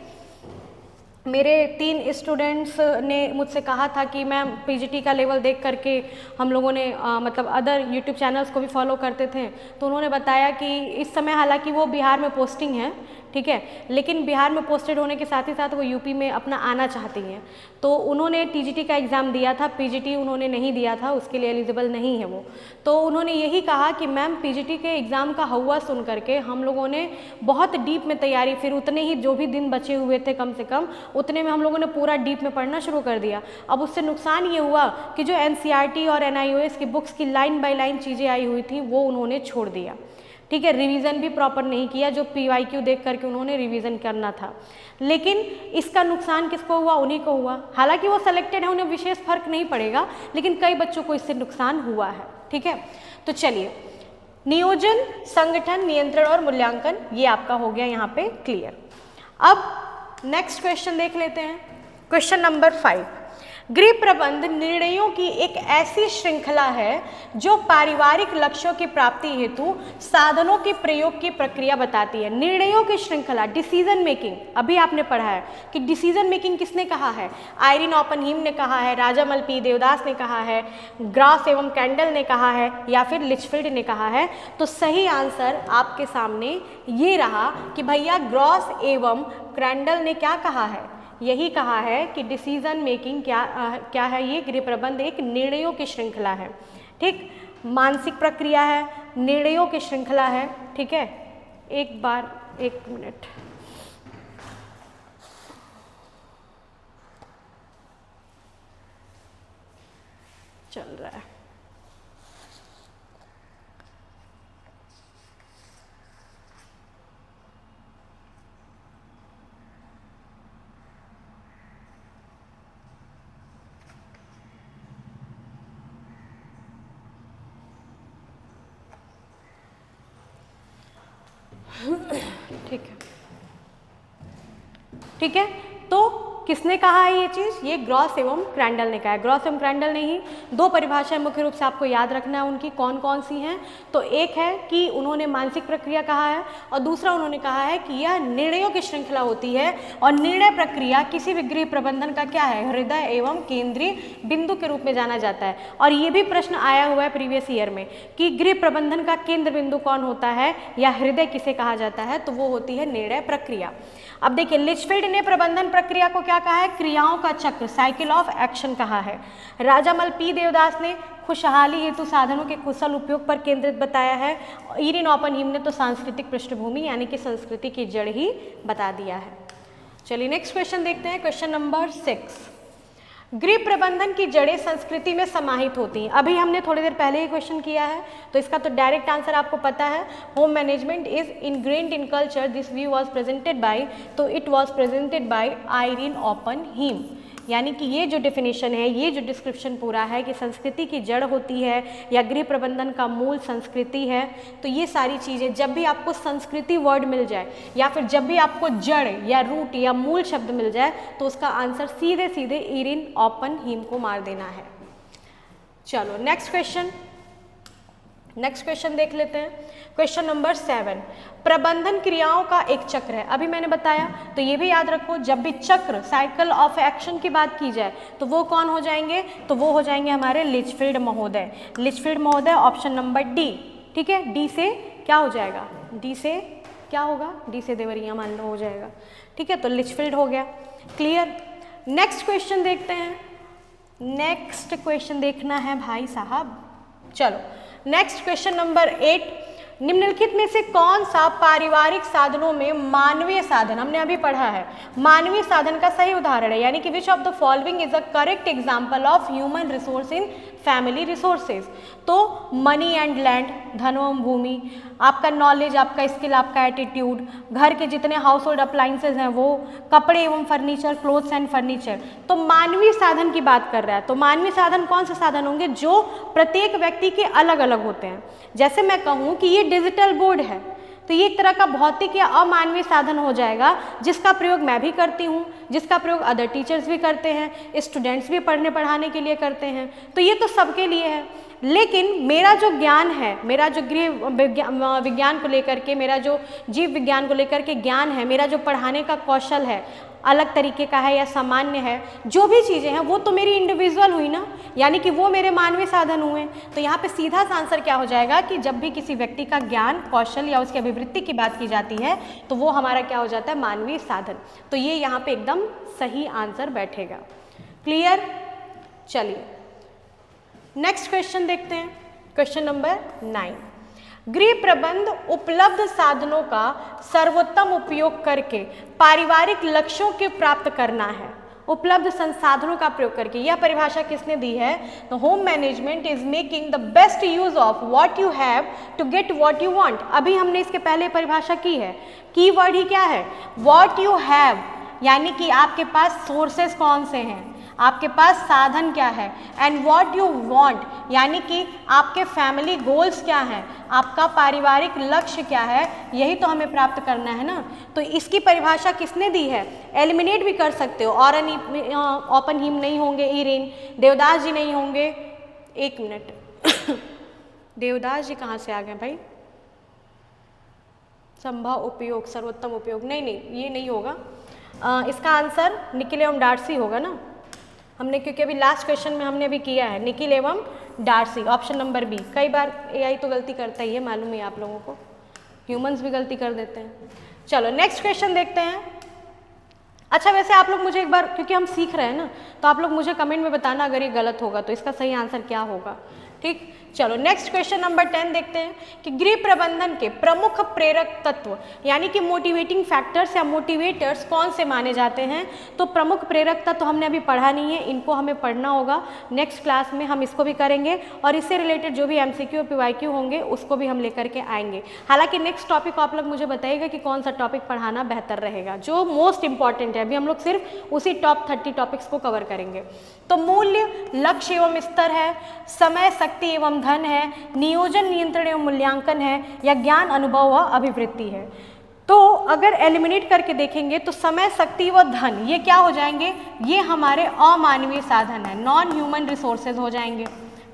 मेरे 3 स्टूडेंट्स ने मुझसे कहा था कि मैम पीजीटी का लेवल देख करके हम लोगों ने मतलब अदर यूट्यूब चैनल्स को भी फॉलो करते थे, तो उन्होंने बताया कि इस समय हालांकि वो बिहार में पोस्टिंग है, ठीक है, लेकिन बिहार में पोस्टेड होने के साथ ही साथ वो यूपी में अपना आना चाहती हैं। तो उन्होंने टीजीटी का एग्ज़ाम दिया था, पीजीटी उन्होंने नहीं दिया था, उसके लिए एलिजिबल नहीं है वो। तो उन्होंने यही कहा कि मैम पीजीटी के एग्ज़ाम का हवा सुन करके हम लोगों ने बहुत डीप में तैयारी, फिर उतने ही जो भी दिन बचे हुए थे कम से कम उतने में हम लोगों ने पूरा डीप में पढ़ना शुरू कर दिया। अब उससे नुकसान ये हुआ कि जो एनसीईआरटी और एनआईओएस की बुक्स की लाइन बाय लाइन चीज़ें आई हुई थी वो उन्होंने छोड़ दिया। ठीक है, रिवीजन भी प्रॉपर नहीं किया, जो PYQ देख करके उन्होंने रिवीजन करना था। लेकिन इसका नुकसान किसको हुआ? उन्हीं को हुआ। हालांकि वो सेलेक्टेड है, उन्हें विशेष फर्क नहीं पड़ेगा, लेकिन कई बच्चों को इससे नुकसान हुआ है। ठीक है, तो चलिए, नियोजन, संगठन, नियंत्रण और मूल्यांकन, ये आपका हो गया यहाँ पे क्लियर। अब नेक्स्ट क्वेश्चन देख लेते हैं, क्वेश्चन नंबर 5। गृह प्रबंध निर्णयों की एक ऐसी श्रृंखला है जो पारिवारिक लक्ष्यों की प्राप्ति हेतु साधनों के प्रयोग की प्रक्रिया बताती है। निर्णयों की श्रृंखला, डिसीजन मेकिंग, अभी आपने पढ़ा है कि डिसीजन मेकिंग किसने कहा है? आयरीन ओपनहीम ने कहा है, राजामल पी देवदास ने कहा है, ग्रास एवं कैंडल ने कहा है, या फिर लिचफील्ड ने कहा है। तो सही आंसर आपके सामने ये रहा कि भैया ग्रॉस एवं कैंडल ने क्या कहा है? यही कहा है कि डिसीजन मेकिंग क्या है? ये गृह प्रबंध एक निर्णयों की श्रृंखला है। ठीक, मानसिक प्रक्रिया है, निर्णयों की श्रृंखला है। ठीक है, एक मिनट, चल रहा है। ठीक है, तो किसने कहा है ये चीज़? ये ग्रॉस एवं कैंडल ने कहा है। ग्रॉस एवं कैंडल ने ही दो परिभाषाएं मुख्य रूप से आपको याद रखना है, उनकी कौन कौन सी हैं। तो एक है कि उन्होंने मानसिक प्रक्रिया कहा है, और दूसरा उन्होंने कहा है कि यह निर्णयों की श्रृंखला होती है, और निर्णय प्रक्रिया किसी भी गृह प्रबंधन का क्या है? हृदय एवं केंद्रीय बिंदु के रूप में जाना जाता है। और ये भी प्रश्न आया हुआ है प्रीवियस ईयर में कि गृह प्रबंधन का केंद्र बिंदु कौन होता है, या हृदय किसे कहा जाता है? तो वो होती है निर्णय प्रक्रिया। अब देखिए, लिचफील्ड ने प्रबंधन प्रक्रिया को क्या कहा है? क्रियाओं का चक्र, साइकिल ऑफ एक्शन कहा है। राजामल पी देवदास ने खुशहाली हेतु साधनों के कुशल उपयोग पर केंद्रित बताया है। आयरीन ओपनहीम ने तो सांस्कृतिक पृष्ठभूमि यानी कि संस्कृति की जड़ ही बता दिया है। चलिए नेक्स्ट क्वेश्चन देखते हैं, क्वेश्चन नंबर 6। गृह प्रबंधन की जड़ें संस्कृति में समाहित होती हैं। अभी हमने थोड़ी देर पहले ही क्वेश्चन किया है, तो इसका तो डायरेक्ट आंसर आपको पता है। Home management is ingrained in culture, this view was presented by, तो it was presented by Irene Oppenheim. यानी कि ये जो डेफिनेशन है, ये जो डिस्क्रिप्शन पूरा है कि संस्कृति की जड़ होती है या गृह प्रबंधन का मूल संस्कृति है, तो ये सारी चीज़ें जब भी आपको संस्कृति वर्ड मिल जाए या फिर जब भी आपको जड़ या रूट या मूल शब्द मिल जाए, तो उसका आंसर सीधे सीधे आयरीन ओपनहीम को मार देना है। चलो नेक्स्ट क्वेश्चन देख लेते हैं, क्वेश्चन नंबर 7। प्रबंधन क्रियाओं का एक चक्र है। अभी मैंने बताया, तो ये भी याद रखो, जब भी चक्र, साइकिल ऑफ एक्शन की बात की जाए, तो वो कौन हो जाएंगे? तो वो हो जाएंगे हमारे लिचफील्ड महोदय। लिचफील्ड महोदय, ऑप्शन नंबर डी। ठीक है, डी से क्या हो जाएगा? डी से क्या होगा? डी से देवरिया मान लो हो जाएगा। ठीक है, तो लिचफील्ड हो गया, क्लियर। नेक्स्ट क्वेश्चन देखते हैं, नेक्स्ट क्वेश्चन देखना है भाई साहब। चलो नेक्स्ट क्वेश्चन नंबर 8। निम्नलिखित में से कौन सा पारिवारिक साधनों में मानवीय साधन, हमने अभी पढ़ा है, मानवीय साधन का सही उदाहरण है? यानी कि which of the following is a correct example of human resource in family resources? तो मनी एंड लैंड, धन एवं भूमि, आपका नॉलेज, आपका स्किल, आपका एटीट्यूड, घर के जितने हाउस होल्ड अप्लाइंसेज हैं वो, कपड़े एवं फर्नीचर, क्लोथ्स एंड फर्नीचर। तो मानवीय साधन की बात कर रहा है, तो मानवीय साधन कौन से साधन होंगे? जो प्रत्येक व्यक्ति के अलग अलग होते हैं। जैसे मैं कहूँ कि ये डिजिटल बोर्ड है, तो ये एक तरह का भौतिक या अमानवीय साधन हो जाएगा, जिसका प्रयोग मैं भी करती हूँ, जिसका प्रयोग अदर टीचर्स भी करते हैं, स्टूडेंट्स भी पढ़ने पढ़ाने के लिए करते हैं, तो ये तो सबके लिए है। लेकिन मेरा जो ज्ञान है, मेरा जो गृह विज्ञान को लेकर के, मेरा जो जीव विज्ञान को लेकर के ज्ञान है, मेरा जो पढ़ाने का कौशल है, अलग तरीके का है या सामान्य है, जो भी चीज़ें हैं वो तो मेरी इंडिविजुअल हुई ना, यानी कि वो मेरे मानवीय साधन हुए। तो यहाँ पे सीधा सा आंसर क्या हो जाएगा कि जब भी किसी व्यक्ति का ज्ञान, कौशल या उसकी अभिवृत्ति की बात की जाती है, तो वो हमारा क्या हो जाता है? मानवीय साधन। तो ये यहाँ पे एकदम सही आंसर बैठेगा, क्लियर। चलिए नेक्स्ट क्वेश्चन देखते हैं, क्वेश्चन नंबर 9। गृह प्रबंध उपलब्ध साधनों का सर्वोत्तम उपयोग करके पारिवारिक लक्ष्यों के प्राप्त करना है। उपलब्ध संसाधनों का प्रयोग करके। यह परिभाषा किसने दी है? The home management is making the best use of what you have to get what you want. अभी हमने इसके पहले परिभाषा की है। कीवर्ड ही क्या है? व्हाट यू हैव, यानी कि आपके पास सोर्सेस कौन से हैं, आपके पास साधन क्या है, एंड व्हाट यू वांट, यानी कि आपके फैमिली गोल्स क्या हैं, आपका पारिवारिक लक्ष्य क्या है, यही तो हमें प्राप्त करना है ना। तो इसकी परिभाषा किसने दी है? एलिमिनेट भी कर सकते हो। और ओपनहीम नहीं होंगे, इरेन, देवदास जी नहीं होंगे। एक मिनट देवदास जी कहाँ से आ गए भाई? संभव उपयोग, सर्वोत्तम उपयोग, नहीं, ये नहीं होगा। इसका आंसर निकिल एवं डार्सी होगा ना हमने, क्योंकि अभी लास्ट क्वेश्चन में हमने अभी किया है निकिल एवं डार्सी, ऑप्शन नंबर बी। कई बार एआई तो गलती करता ही है, मालूम है आप लोगों को, ह्यूमंस भी गलती कर देते हैं। चलो नेक्स्ट क्वेश्चन देखते हैं। अच्छा वैसे आप लोग मुझे एक बार, क्योंकि हम सीख रहे हैं ना, तो आप लोग मुझे कमेंट में बताना अगर ये गलत होगा तो इसका सही आंसर क्या होगा। ठीक, चलो नेक्स्ट क्वेश्चन नंबर 10 देखते हैं कि गृह प्रबंधन के प्रमुख प्रेरक तत्व यानी कि मोटिवेटिंग फैक्टर्स या मोटिवेटर्स कौन से माने जाते हैं। तो प्रमुख प्रेरक तत्व हमने अभी पढ़ा नहीं है, इनको हमें पढ़ना होगा। नेक्स्ट क्लास में हम इसको भी करेंगे और इससे रिलेटेड जो भी एमसीक्यू और पीवाईक्यू होंगे उसको भी हम लेकर के आएंगे। हालांकि नेक्स्ट टॉपिक आप लोग मुझे बताइएगा कि कौन सा टॉपिक पढ़ाना बेहतर रहेगा, जो मोस्ट इंपॉर्टेंट है। अभी हम लोग सिर्फ उसी टॉप 30 टॉपिक्स को कवर करेंगे। तो मूल्य, लक्ष्य एवं स्तर है, समय, शक्ति एवं धन है, नियोजन, नियंत्रण एवं मूल्यांकन है, या ज्ञान, अनुभव व अभिवृत्ति है। तो अगर एलिमिनेट करके देखेंगे तो समय, शक्ति व धन ये क्या हो जाएंगे? ये हमारे अमानवीय साधन है, नॉन ह्यूमन रिसोर्सेज हो जाएंगे।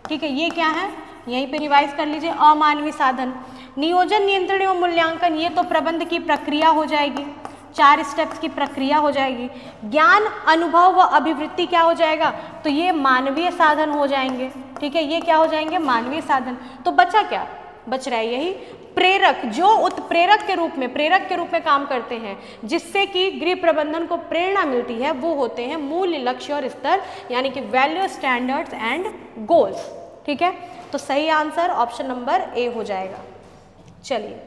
ठीक है, ये क्या है? यहीं पे रिवाइज कर लीजिए, अमानवीय साधन। नियोजन, नियंत्रण एवं मूल्यांकन ये तो प्रबंध की प्रक्रिया हो जाएगी, 4 स्टेप्स की प्रक्रिया हो जाएगी। ज्ञान, अनुभव व अभिवृत्ति क्या हो जाएगा? तो ये मानवीय साधन हो जाएंगे। ठीक है, ये क्या हो जाएंगे? मानवीय साधन। तो बचा क्या? बच रहा है यही प्रेरक, जो उत्प्रेरक के रूप में काम करते हैं, जिससे कि गृह प्रबंधन को प्रेरणा मिलती है, वो होते हैं मूल्य, लक्ष्य और स्तर, यानी कि वैल्यू, स्टैंडर्ड्स एंड गोल्स। ठीक है, तो सही आंसर ऑप्शन नंबर ए हो जाएगा। चलिए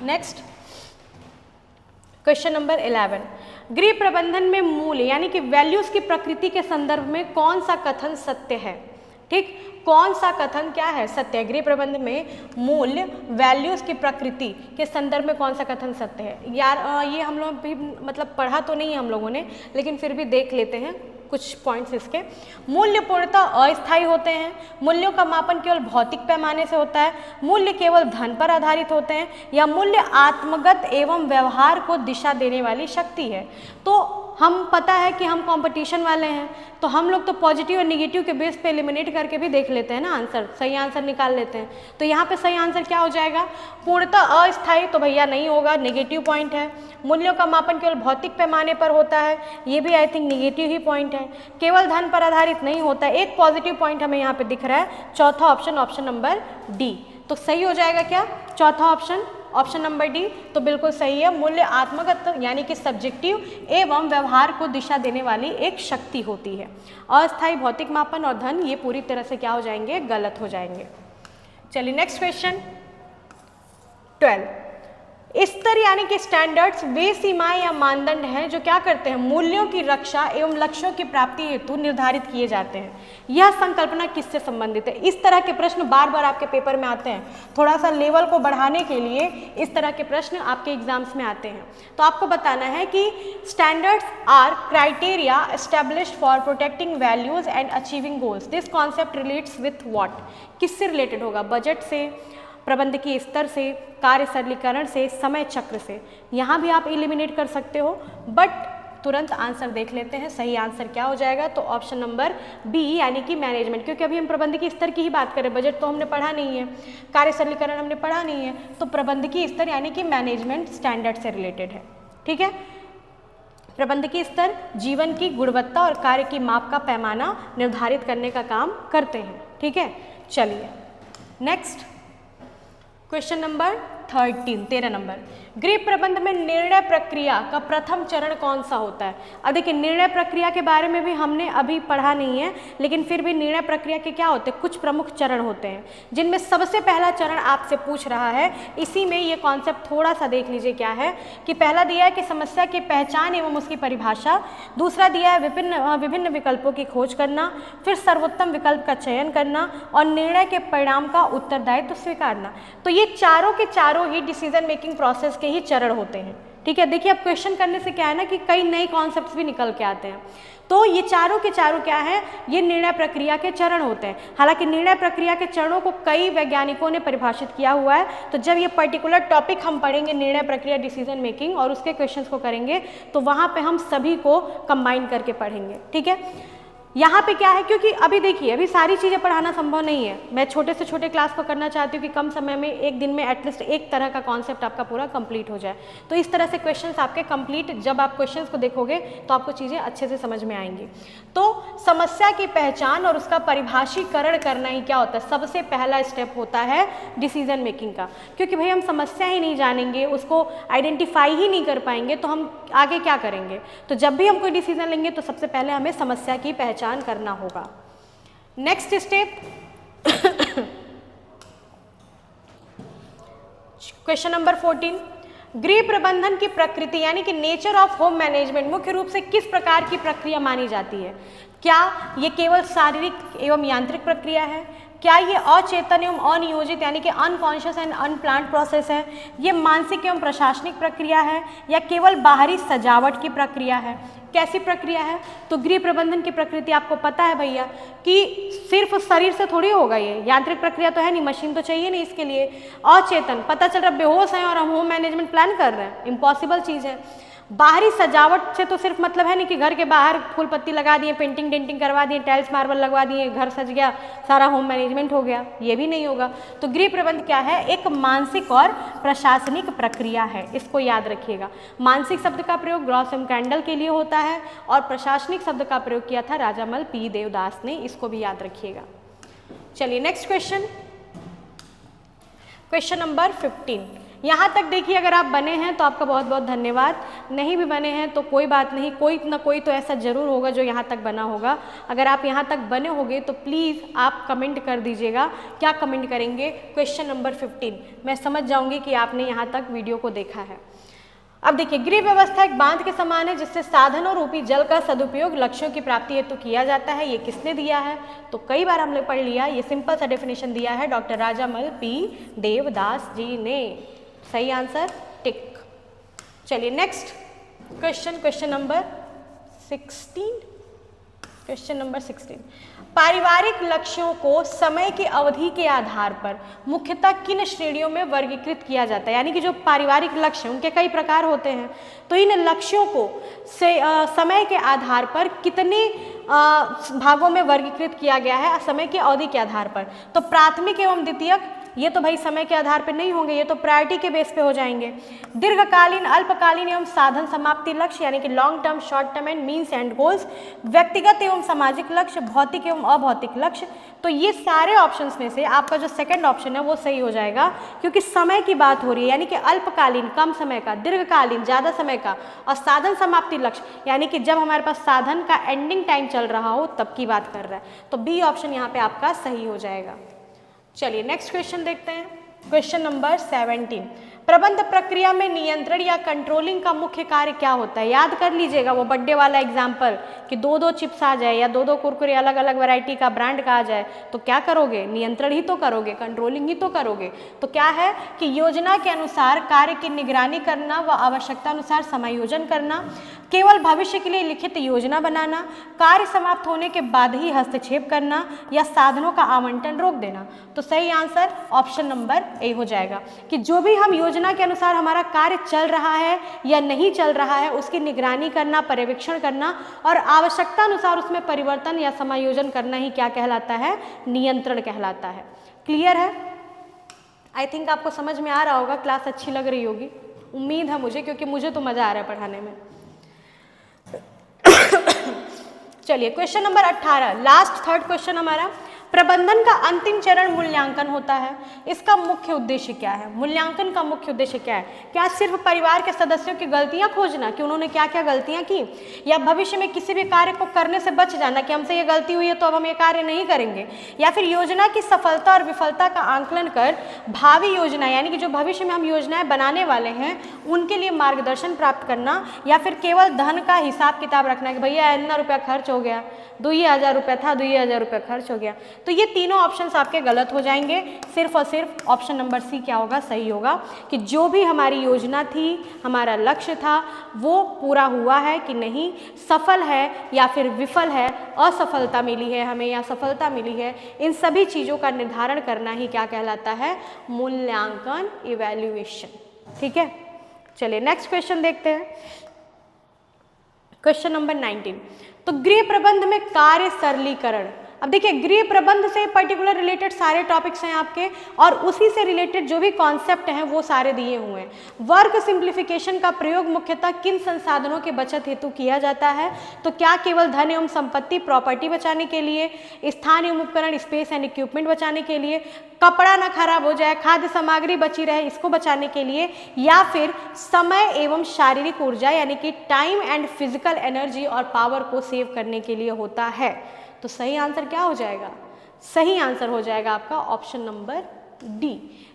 नेक्स्ट क्वेश्चन नंबर 11, गृह प्रबंधन में मूल्य यानी कि वैल्यूज की प्रकृति के संदर्भ में कौन सा कथन सत्य है? ठीक, कौन सा कथन क्या है? सत्य है। गृह प्रबंधन में मूल्य, वैल्यूज की प्रकृति के संदर्भ में कौन सा कथन सत्य है? यार ये हम लोग भी मतलब पढ़ा तो नहीं है हम लोगों ने, लेकिन फिर भी देख लेते हैं कुछ पॉइंट्स इसके। मूल्य पूर्णतः अस्थायी होते हैं, मूल्यों का मापन केवल भौतिक पैमाने से होता है, मूल्य केवल धन पर आधारित होते हैं, या मूल्य आत्मगत एवं व्यवहार को दिशा देने वाली शक्ति है। तो हम पता है कि हम कंपटीशन वाले हैं, तो हम लोग तो पॉजिटिव और निगेटिव के बेस पे एलिमिनेट करके भी देख लेते हैं ना आंसर, सही आंसर निकाल लेते हैं। तो यहाँ पे सही आंसर क्या हो जाएगा? पूर्णतः अस्थायी तो भैया नहीं होगा, नेगेटिव पॉइंट है। मूल्यों का मापन केवल भौतिक पैमाने पर होता है, ये भी I think negative he point है। केवल धन पर आधारित नहीं होता, एक पॉजिटिव पॉइंट हमें यहाँ पे दिख रहा है, चौथा ऑप्शन, ऑप्शन नंबर डी। तो सही हो जाएगा क्या? चौथा ऑप्शन, ऑप्शन नंबर डी तो बिल्कुल सही है। मूल्य आत्मगत यानी कि सब्जेक्टिव एवं व्यवहार को दिशा देने वाली एक शक्ति होती है। अस्थायी भौतिक मापन और धन ये पूरी तरह से क्या हो जाएंगे? गलत हो जाएंगे। चलिए नेक्स्ट क्वेश्चन 12, स्तर यानी कि स्टैंडर्ड्स वे सीमाएं या मानदंड हैं जो क्या करते हैं? मूल्यों की रक्षा एवं लक्ष्यों की प्राप्ति हेतु निर्धारित किए जाते हैं। यह संकल्पना किससे संबंधित है? इस तरह के प्रश्न बार बार आपके पेपर में आते हैं, थोड़ा सा लेवल को बढ़ाने के लिए इस तरह के प्रश्न आपके एग्जाम्स में आते हैं। तो आपको बताना है कि standards are criteria established for protecting values and achieving goals. This concept relates with what? किससे रिलेटेड होगा? बजट से, प्रबंधकीय स्तर से, कार्य सरलीकरण से, समय चक्र से। यहाँ भी आप एलिमिनेट कर सकते हो, बट तुरंत आंसर देख लेते हैं। सही आंसर क्या हो जाएगा? तो ऑप्शन नंबर बी यानी कि मैनेजमेंट, क्योंकि अभी हम प्रबंधकीय स्तर की ही बात करें, बजट तो हमने पढ़ा नहीं है, कार्य सरलीकरण हमने पढ़ा नहीं है, तो प्रबंधकीय स्तर यानी कि मैनेजमेंट स्टैंडर्ड से रिलेटेड है। ठीक है, प्रबंधकीय स्तर जीवन की गुणवत्ता और कार्य की माप का पैमाना निर्धारित करने का काम करते हैं। ठीक है, चलिए नेक्स्ट क्वेश्चन नंबर 13 नंबर, गृह प्रबंध में निर्णय प्रक्रिया का प्रथम चरण कौन सा होता है? अब देखिए, निर्णय प्रक्रिया के बारे में भी हमने अभी पढ़ा नहीं है, लेकिन फिर भी निर्णय प्रक्रिया के क्या होते हैं, कुछ प्रमुख चरण होते हैं, जिनमें सबसे पहला चरण आपसे पूछ रहा है। इसी में ये कॉन्सेप्ट थोड़ा सा देख लीजिए क्या है कि पहला दिया है कि समस्या की पहचान एवं उसकी परिभाषा, दूसरा दिया है विभिन्न विकल्पों की खोज करना, फिर सर्वोत्तम विकल्प का चयन करना और निर्णय के परिणाम का उत्तरदायित्व स्वीकारना। तो ये चारों के चारों ही डिसीजन मेकिंग प्रोसेस के ही चरण होते हैं। ठीक है, देखिए अब क्वेश्चन करने से क्या है ना कि कई नए कॉन्सेप्ट्स भी निकल के आते हैं। तो ये चारों के चारों क्या है, ये निर्णय प्रक्रिया के चरण होते हैं। हालांकि निर्णय प्रक्रिया के चरणों को कई वैज्ञानिकों ने परिभाषित किया हुआ है, तो जब ये पर्टिकुलर टॉपिक हम पढ़ेंगे निर्णय प्रक्रिया डिसीजन मेकिंग और उसके क्वेश्चंस को करेंगे, तो वहाँ पे हम सभी को कंबाइन करके पढ़ेंगे। ठीक है, यहाँ पे क्या है, क्योंकि अभी देखिए अभी सारी चीज़ें पढ़ाना संभव नहीं है। मैं छोटे से छोटे क्लास को करना चाहती हूँ कि कम समय में एक दिन में एटलीस्ट एक तरह का कॉन्सेप्ट आपका पूरा कंप्लीट हो जाए। तो इस तरह से क्वेश्चंस आपके कंप्लीट, जब आप क्वेश्चंस को देखोगे तो आपको चीज़ें अच्छे से समझ में आएंगी। तो समस्या की पहचान और उसका परिभाषीकरण करना ही क्या होता है, सबसे पहला स्टेप होता है डिसीजन मेकिंग का। क्योंकि भाई हम समस्या ही नहीं जानेंगे, उसको आइडेंटिफाई ही नहीं कर पाएंगे, तो हम आगे क्या करेंगे। तो जब भी हम कोई डिसीजन लेंगे तो सबसे पहले हमें समस्या की पहचान करना होगा। नेक्स्ट स्टेप, क्वेश्चन नंबर 14, गृह प्रबंधन की प्रकृति यानी कि नेचर ऑफ होम मैनेजमेंट मुख्य रूप से किस प्रकार की प्रक्रिया मानी जाती है? क्या ये केवल शारीरिक एवं यांत्रिक प्रक्रिया है? क्या ये अचेतन एवं अनियोजित यानी कि अनकॉन्शियस एंड अनप्लान्ड प्रोसेस है? ये मानसिक एवं प्रशासनिक प्रक्रिया है या केवल बाहरी सजावट की प्रक्रिया है? कैसी प्रक्रिया है? तो गृह प्रबंधन की प्रकृति आपको पता है भैया कि सिर्फ शरीर से थोड़ी होगा, ये यांत्रिक प्रक्रिया तो है नहीं, मशीन तो चाहिए नहीं इसके लिए। अचेतन, पता चल रहा है बेहोश हैं और हम होम मैनेजमेंट प्लान कर रहे हैं, इम्पॉसिबल चीज़ है। बाहरी सजावट से तो सिर्फ मतलब है नहीं कि घर के बाहर फूल पत्ती लगा दिए, पेंटिंग डेंटिंग करवा दिए, टाइल्स मार्बल लगवा दिए, घर सज गया, सारा होम मैनेजमेंट हो गया, ये भी नहीं होगा। तो गृह प्रबंध क्या है, एक मानसिक और प्रशासनिक प्रक्रिया है, इसको याद रखिएगा। मानसिक शब्द का प्रयोग ग्रॉसम कैंडल के लिए होता है और प्रशासनिक शब्द का प्रयोग किया था राजामल पी देवदास ने, इसको भी याद रखिएगा। चलिए नेक्स्ट क्वेश्चन, क्वेश्चन नंबर 15। यहाँ तक देखिए अगर आप बने हैं तो आपका बहुत बहुत धन्यवाद, नहीं भी बने हैं तो कोई बात नहीं, कोई ना कोई तो ऐसा ज़रूर होगा जो यहाँ तक बना होगा। अगर आप यहाँ तक बने होंगे तो प्लीज़ आप कमेंट कर दीजिएगा। क्या कमेंट करेंगे? क्वेश्चन नंबर 15, मैं समझ जाऊँगी कि आपने यहाँ तक वीडियो को देखा है। अब देखिए, गृह व्यवस्था एक बांध के समान है जिससे साधनों रूपी जल का सदुपयोग लक्ष्यों की प्राप्ति हेतु किया जाता है। ये किसने दिया है? तो कई बार हमने पढ़ लिया, ये सिंपल सा डेफिनेशन दिया है डॉक्टर राजामल पी देवदास जी ने। सही आंसर, टिक। चलिए next question, question number 16, question number 16, पारिवारिक लक्ष्यों को समय की अवधि के आधार पर मुख्यतः किन श्रेणियों में वर्गीकृत किया जाता है? यानी कि जो पारिवारिक लक्ष्य उनके कई प्रकार होते हैं, तो इन लक्ष्यों को समय के आधार पर कितने भागों में वर्गीकृत किया गया है समय की अवधि के आधार पर? तो प्राथमिक एवं द्वितीयक, ये तो भाई समय के आधार पर नहीं होंगे, ये तो प्रायोरिटी के बेस पे हो जाएंगे। दीर्घकालीन, अल्पकालीन एवं साधन समाप्ति लक्ष्य यानी कि long term, short term and means and goals. व्यक्तिगत एवं सामाजिक लक्ष्य, भौतिक एवं अभौतिक लक्ष्य। तो ये सारे ऑप्शंस में से आपका जो सेकंड ऑप्शन है वो सही हो जाएगा, क्योंकि समय की बात हो रही है, यानी कि अल्पकालीन कम समय का, दीर्घकालीन ज़्यादा समय का, और साधन समाप्ति लक्ष्य यानी कि जब हमारे पास साधन का एंडिंग टाइम चल रहा हो तब की बात कर रहा है। तो बी ऑप्शन यहाँ पे आपका सही हो जाएगा। चलिए नेक्स्ट क्वेश्चन देखते हैं, क्वेश्चन नंबर 17, प्रबंध प्रक्रिया में नियंत्रण या कंट्रोलिंग का मुख्य कार्य क्या होता है? याद कर लीजिएगा वो बर्थडे वाला एग्जाम्पल कि दो चिप्स आ जाए या दो कुरकुरे अलग अलग वैरायटी का ब्रांड का आ जाए, तो क्या करोगे? नियंत्रण ही तो करोगे, कंट्रोलिंग ही तो करोगे। तो क्या है कि योजना के अनुसार कार्य की निगरानी करना व आवश्यकता अनुसार समायोजन करना, केवल भविष्य के लिए लिखित योजना बनाना, कार्य समाप्त होने के बाद ही हस्तक्षेप करना, या साधनों का आवंटन रोक देना। तो सही आंसर ऑप्शन नंबर ए हो जाएगा कि जो भी हम योजना के अनुसार हमारा कार्य चल रहा है या नहीं चल रहा है उसकी निगरानी करना, पर्यवेक्षण करना और आवश्यकता अनुसार उसमें परिवर्तन या समायोजन करना ही क्या कहलाता है? नियंत्रण कहलाता है। क्लियर है? आई थिंक आपको समझ में आ रहा होगा, क्लास अच्छी लग रही होगी, उम्मीद है मुझे, क्योंकि मुझे तो मज़ा आ रहा है पढ़ाने में। चलिए question number 18, last third question हमारा, प्रबंधन का अंतिम चरण मूल्यांकन होता है। इसका मुख्य उद्देश्य क्या है? मूल्यांकन का मुख्य उद्देश्य क्या है? क्या सिर्फ परिवार के सदस्यों की गलतियां खोजना कि उन्होंने क्या क्या गलतियां की, या भविष्य में किसी भी कार्य को करने से बच जाना कि हमसे ये गलती हुई है तो अब हम ये कार्य नहीं करेंगे, या फिर योजना की सफलता और विफलता का आंकलन कर भावी योजना यानी कि जो भविष्य में हम योजनाएं बनाने वाले हैं उनके लिए मार्गदर्शन प्राप्त करना, या फिर केवल धन का हिसाब किताब रखना कि भैया इतना रुपया खर्च हो गया, 2,000 रुपया था, 2,000 रुपया खर्च हो गया। तो ये तीनों ऑप्शंस आपके गलत हो जाएंगे। सिर्फ और सिर्फ ऑप्शन नंबर सी क्या होगा? सही होगा कि जो भी हमारी योजना थी, हमारा लक्ष्य था, वो पूरा हुआ है कि नहीं, सफल है या फिर विफल है, असफलता मिली है हमें या सफलता मिली है, इन सभी चीज़ों का निर्धारण करना ही क्या कहलाता है? मूल्यांकन, इवैल्यूएशन। ठीक है, चलिए नेक्स्ट क्वेश्चन देखते हैं। Question number 19। तो गृह प्रबंध में कार्य सरलीकरण। अब देखिए, गृह प्रबंध से पर्टिकुलर रिलेटेड सारे टॉपिक्स हैं आपके, और उसी से रिलेटेड जो भी कॉन्सेप्ट हैं वो सारे दिए हुए हैं। वर्क सिंप्लीफिकेशन का प्रयोग मुख्यतः किन संसाधनों के बचत हेतु किया जाता है? तो क्या केवल धन एवं संपत्ति, प्रॉपर्टी बचाने के लिए, स्थान एवं उपकरण, स्पेस एंड इक्विपमेंट बचाने के लिए, कपड़ा ना खराब हो जाए, खाद्य सामग्री बची रहे इसको बचाने के लिए, या फिर समय एवं शारीरिक ऊर्जा यानी कि टाइम एंड फिजिकल एनर्जी और पावर को सेव करने के लिए होता है? तो सही आंसर क्या हो जाएगा? सही आंसर हो जाएगा आपका ऑप्शन नंबर डी,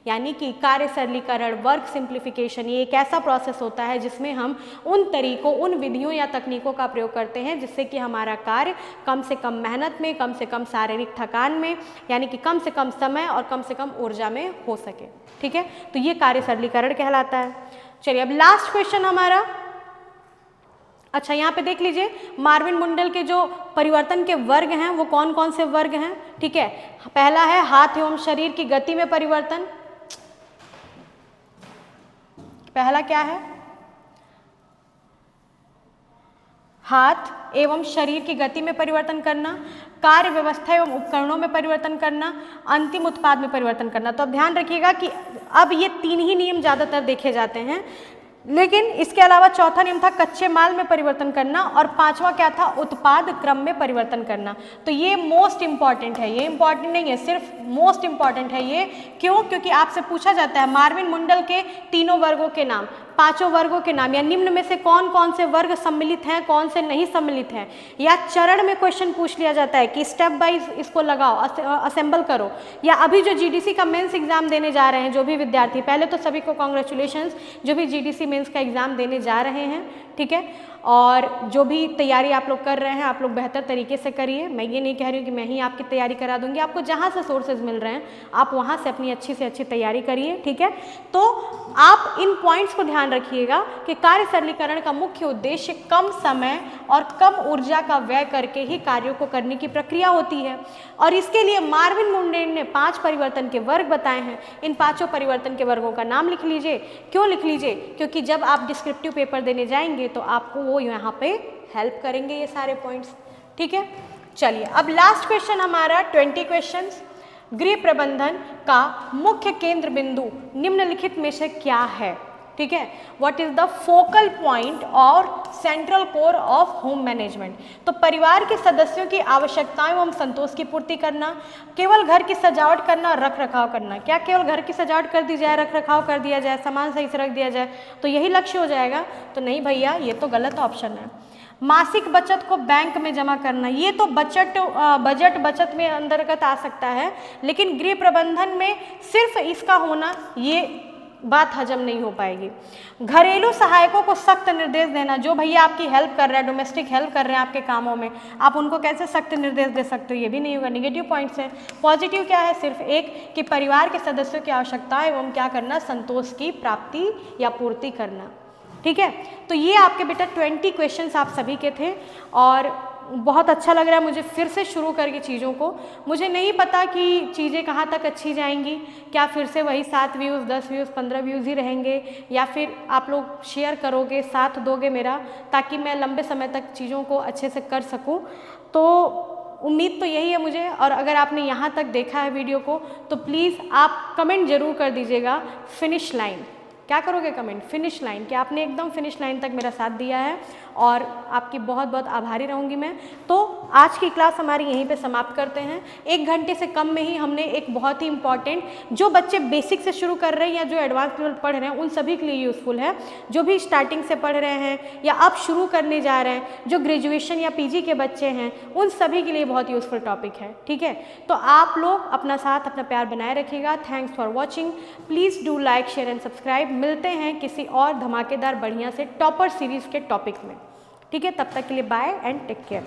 यानी कि कार्य सरलीकरण, वर्क सिंप्लीफिकेशन। ये एक ऐसा प्रोसेस होता है जिसमें हम उन तरीकों, उन विधियों या तकनीकों का प्रयोग करते हैं जिससे कि हमारा कार्य कम से कम मेहनत में, कम से कम शारीरिक थकान में, यानी कि कम से कम समय और कम से कम ऊर्जा में हो सके। ठीक है, तो ये कार्य सरलीकरण कहलाता है। चलिए अब लास्ट क्वेश्चन हमारा। अच्छा, यहाँ पे देख लीजिए, मार्विन मुंडल के जो परिवर्तन के वर्ग हैं वो कौन कौन से वर्ग हैं? ठीक है, पहला है हाथ एवं शरीर की गति में परिवर्तन। पहला क्या है? हाथ एवं शरीर की गति में परिवर्तन करना, कार्य व्यवस्था एवं उपकरणों में परिवर्तन करना, अंतिम उत्पाद में परिवर्तन करना। तो अब ध्यान रखिएगा कि अब ये तीन ही नियम ज़्यादातर देखे जाते हैं, लेकिन इसके अलावा चौथा नियम था कच्चे माल में परिवर्तन करना, और पांचवा क्या था? उत्पाद क्रम में परिवर्तन करना। तो ये मोस्ट इंपॉर्टेंट है, ये इंपॉर्टेंट नहीं है, सिर्फ मोस्ट इंपॉर्टेंट है ये। क्यों? क्योंकि आपसे पूछा जाता है मार्विन मुंडल के तीनों वर्गों के नाम, पांचों वर्गों के नाम, या निम्न में से कौन कौन से वर्ग सम्मिलित हैं, कौन से नहीं सम्मिलित हैं, या चरण में क्वेश्चन पूछ लिया जाता है कि स्टेप वाइज इसको लगाओ, असेंबल करो। या अभी जो जीडीसी का मेंस एग्जाम देने जा रहे हैं जो भी विद्यार्थी, पहले तो सभी को कॉन्ग्रेचुलेशंस जो भी जीडीसी मेंस का एग्जाम देने जा रहे हैं। ठीक है, और जो भी तैयारी आप लोग कर रहे हैं आप लोग बेहतर तरीके से करिए। मैं ये नहीं कह रही हूँ कि मैं ही आपकी तैयारी करा दूंगी, आपको जहाँ से सोर्सेज मिल रहे हैं आप वहाँ से अपनी अच्छी से अच्छी तैयारी करिए। ठीक है, तो आप इन पॉइंट्स को ध्यान रखिएगा कि कार्य सरलीकरण का मुख्य उद्देश्य कम समय और कम ऊर्जा का व्यय करके ही कार्यों को करने की प्रक्रिया होती है, और इसके लिए मार्विन मुंडल ने 5 परिवर्तन के वर्ग बताए हैं। इन 5 परिवर्तन के वर्गों का नाम लिख लीजिए। क्यों लिख लीजिए? क्योंकि जब आप डिस्क्रिप्टिव पेपर देने जाएंगे तो आपको वो यहाँ पे हेल्प करेंगे ये सारे पॉइंट्स। ठीक है, चलिए अब लास्ट क्वेश्चन हमारा 20 क्वेश्चंस। गृह प्रबंधन का मुख्य केंद्र बिंदु निम्नलिखित में से क्या है? ठीक है, what is the focal point और central core of home management? तो परिवार के सदस्यों की आवश्यकताएं एवं संतोष की पूर्ति करना, केवल घर की सजावट करना, रख रखाव करना। क्या केवल घर की सजावट कर दी जाए, रख रखाव कर दिया जाए, सामान सही से रख दिया जाए तो यही लक्ष्य हो जाएगा? तो नहीं भैया, ये तो गलत ऑप्शन है। मासिक बचत को बैंक में जमा करना, ये तो बजट बचत में अंतर्गत आ सकता है, लेकिन गृह प्रबंधन में सिर्फ इसका होना ये बात हजम नहीं हो पाएगी। घरेलू सहायकों को सख्त निर्देश देना, जो भैया आपकी हेल्प कर रहा है, डोमेस्टिक हेल्प कर रहे हैं आपके कामों में, आप उनको कैसे सख्त निर्देश दे सकते हो? ये भी नहीं होगा। नेगेटिव पॉइंट्स हैं। पॉजिटिव क्या है? सिर्फ एक कि परिवार के सदस्यों की आवश्यकता एवं क्या करना, संतोष की प्राप्ति या पूर्ति करना। ठीक है, तो ये आपके बेटा 20 क्वेश्चंस आप सभी के थे, और बहुत अच्छा लग रहा है मुझे फिर से शुरू करके चीज़ों को। मुझे नहीं पता कि चीज़ें कहाँ तक अच्छी जाएंगी, क्या फिर से वही 7 व्यूज़, 10 व्यूज़, 15 व्यूज़ ही रहेंगे, या फिर आप लोग शेयर करोगे, साथ दोगे मेरा, ताकि मैं लंबे समय तक चीज़ों को अच्छे से कर सकूँ। तो उम्मीद तो यही है मुझे। और अगर आपने यहाँ तक देखा है वीडियो को तो प्लीज़ आप कमेंट ज़रूर कर दीजिएगा फिनिश लाइन। क्या करोगे कमेंट? फिनिश लाइन, कि आपने एकदम फिनिश लाइन तक मेरा साथ दिया है और आपकी बहुत बहुत आभारी रहूँगी मैं। तो आज की क्लास हमारी यहीं पे समाप्त करते हैं। 1 घंटे से कम में ही हमने एक बहुत ही इंपॉर्टेंट, जो बच्चे बेसिक से शुरू कर रहे हैं या जो एडवांस लेवल पढ़ रहे हैं उन सभी के लिए यूज़फुल है। जो भी स्टार्टिंग से पढ़ रहे हैं या अब शुरू करने जा रहे हैं, जो ग्रेजुएशन या पीजी के बच्चे हैं, उन सभी के लिए बहुत यूज़फुल टॉपिक है। ठीक है, तो आप लोग अपना साथ, अपना प्यार बनाए रखिएगा। Thanks for watching. Please do like, share and subscribe. मिलते हैं किसी और धमाकेदार बढ़िया से टॉपर सीरीज़ के टॉपिक में। ठीक है, तब तक के लिए बाय एंड टेक केयर।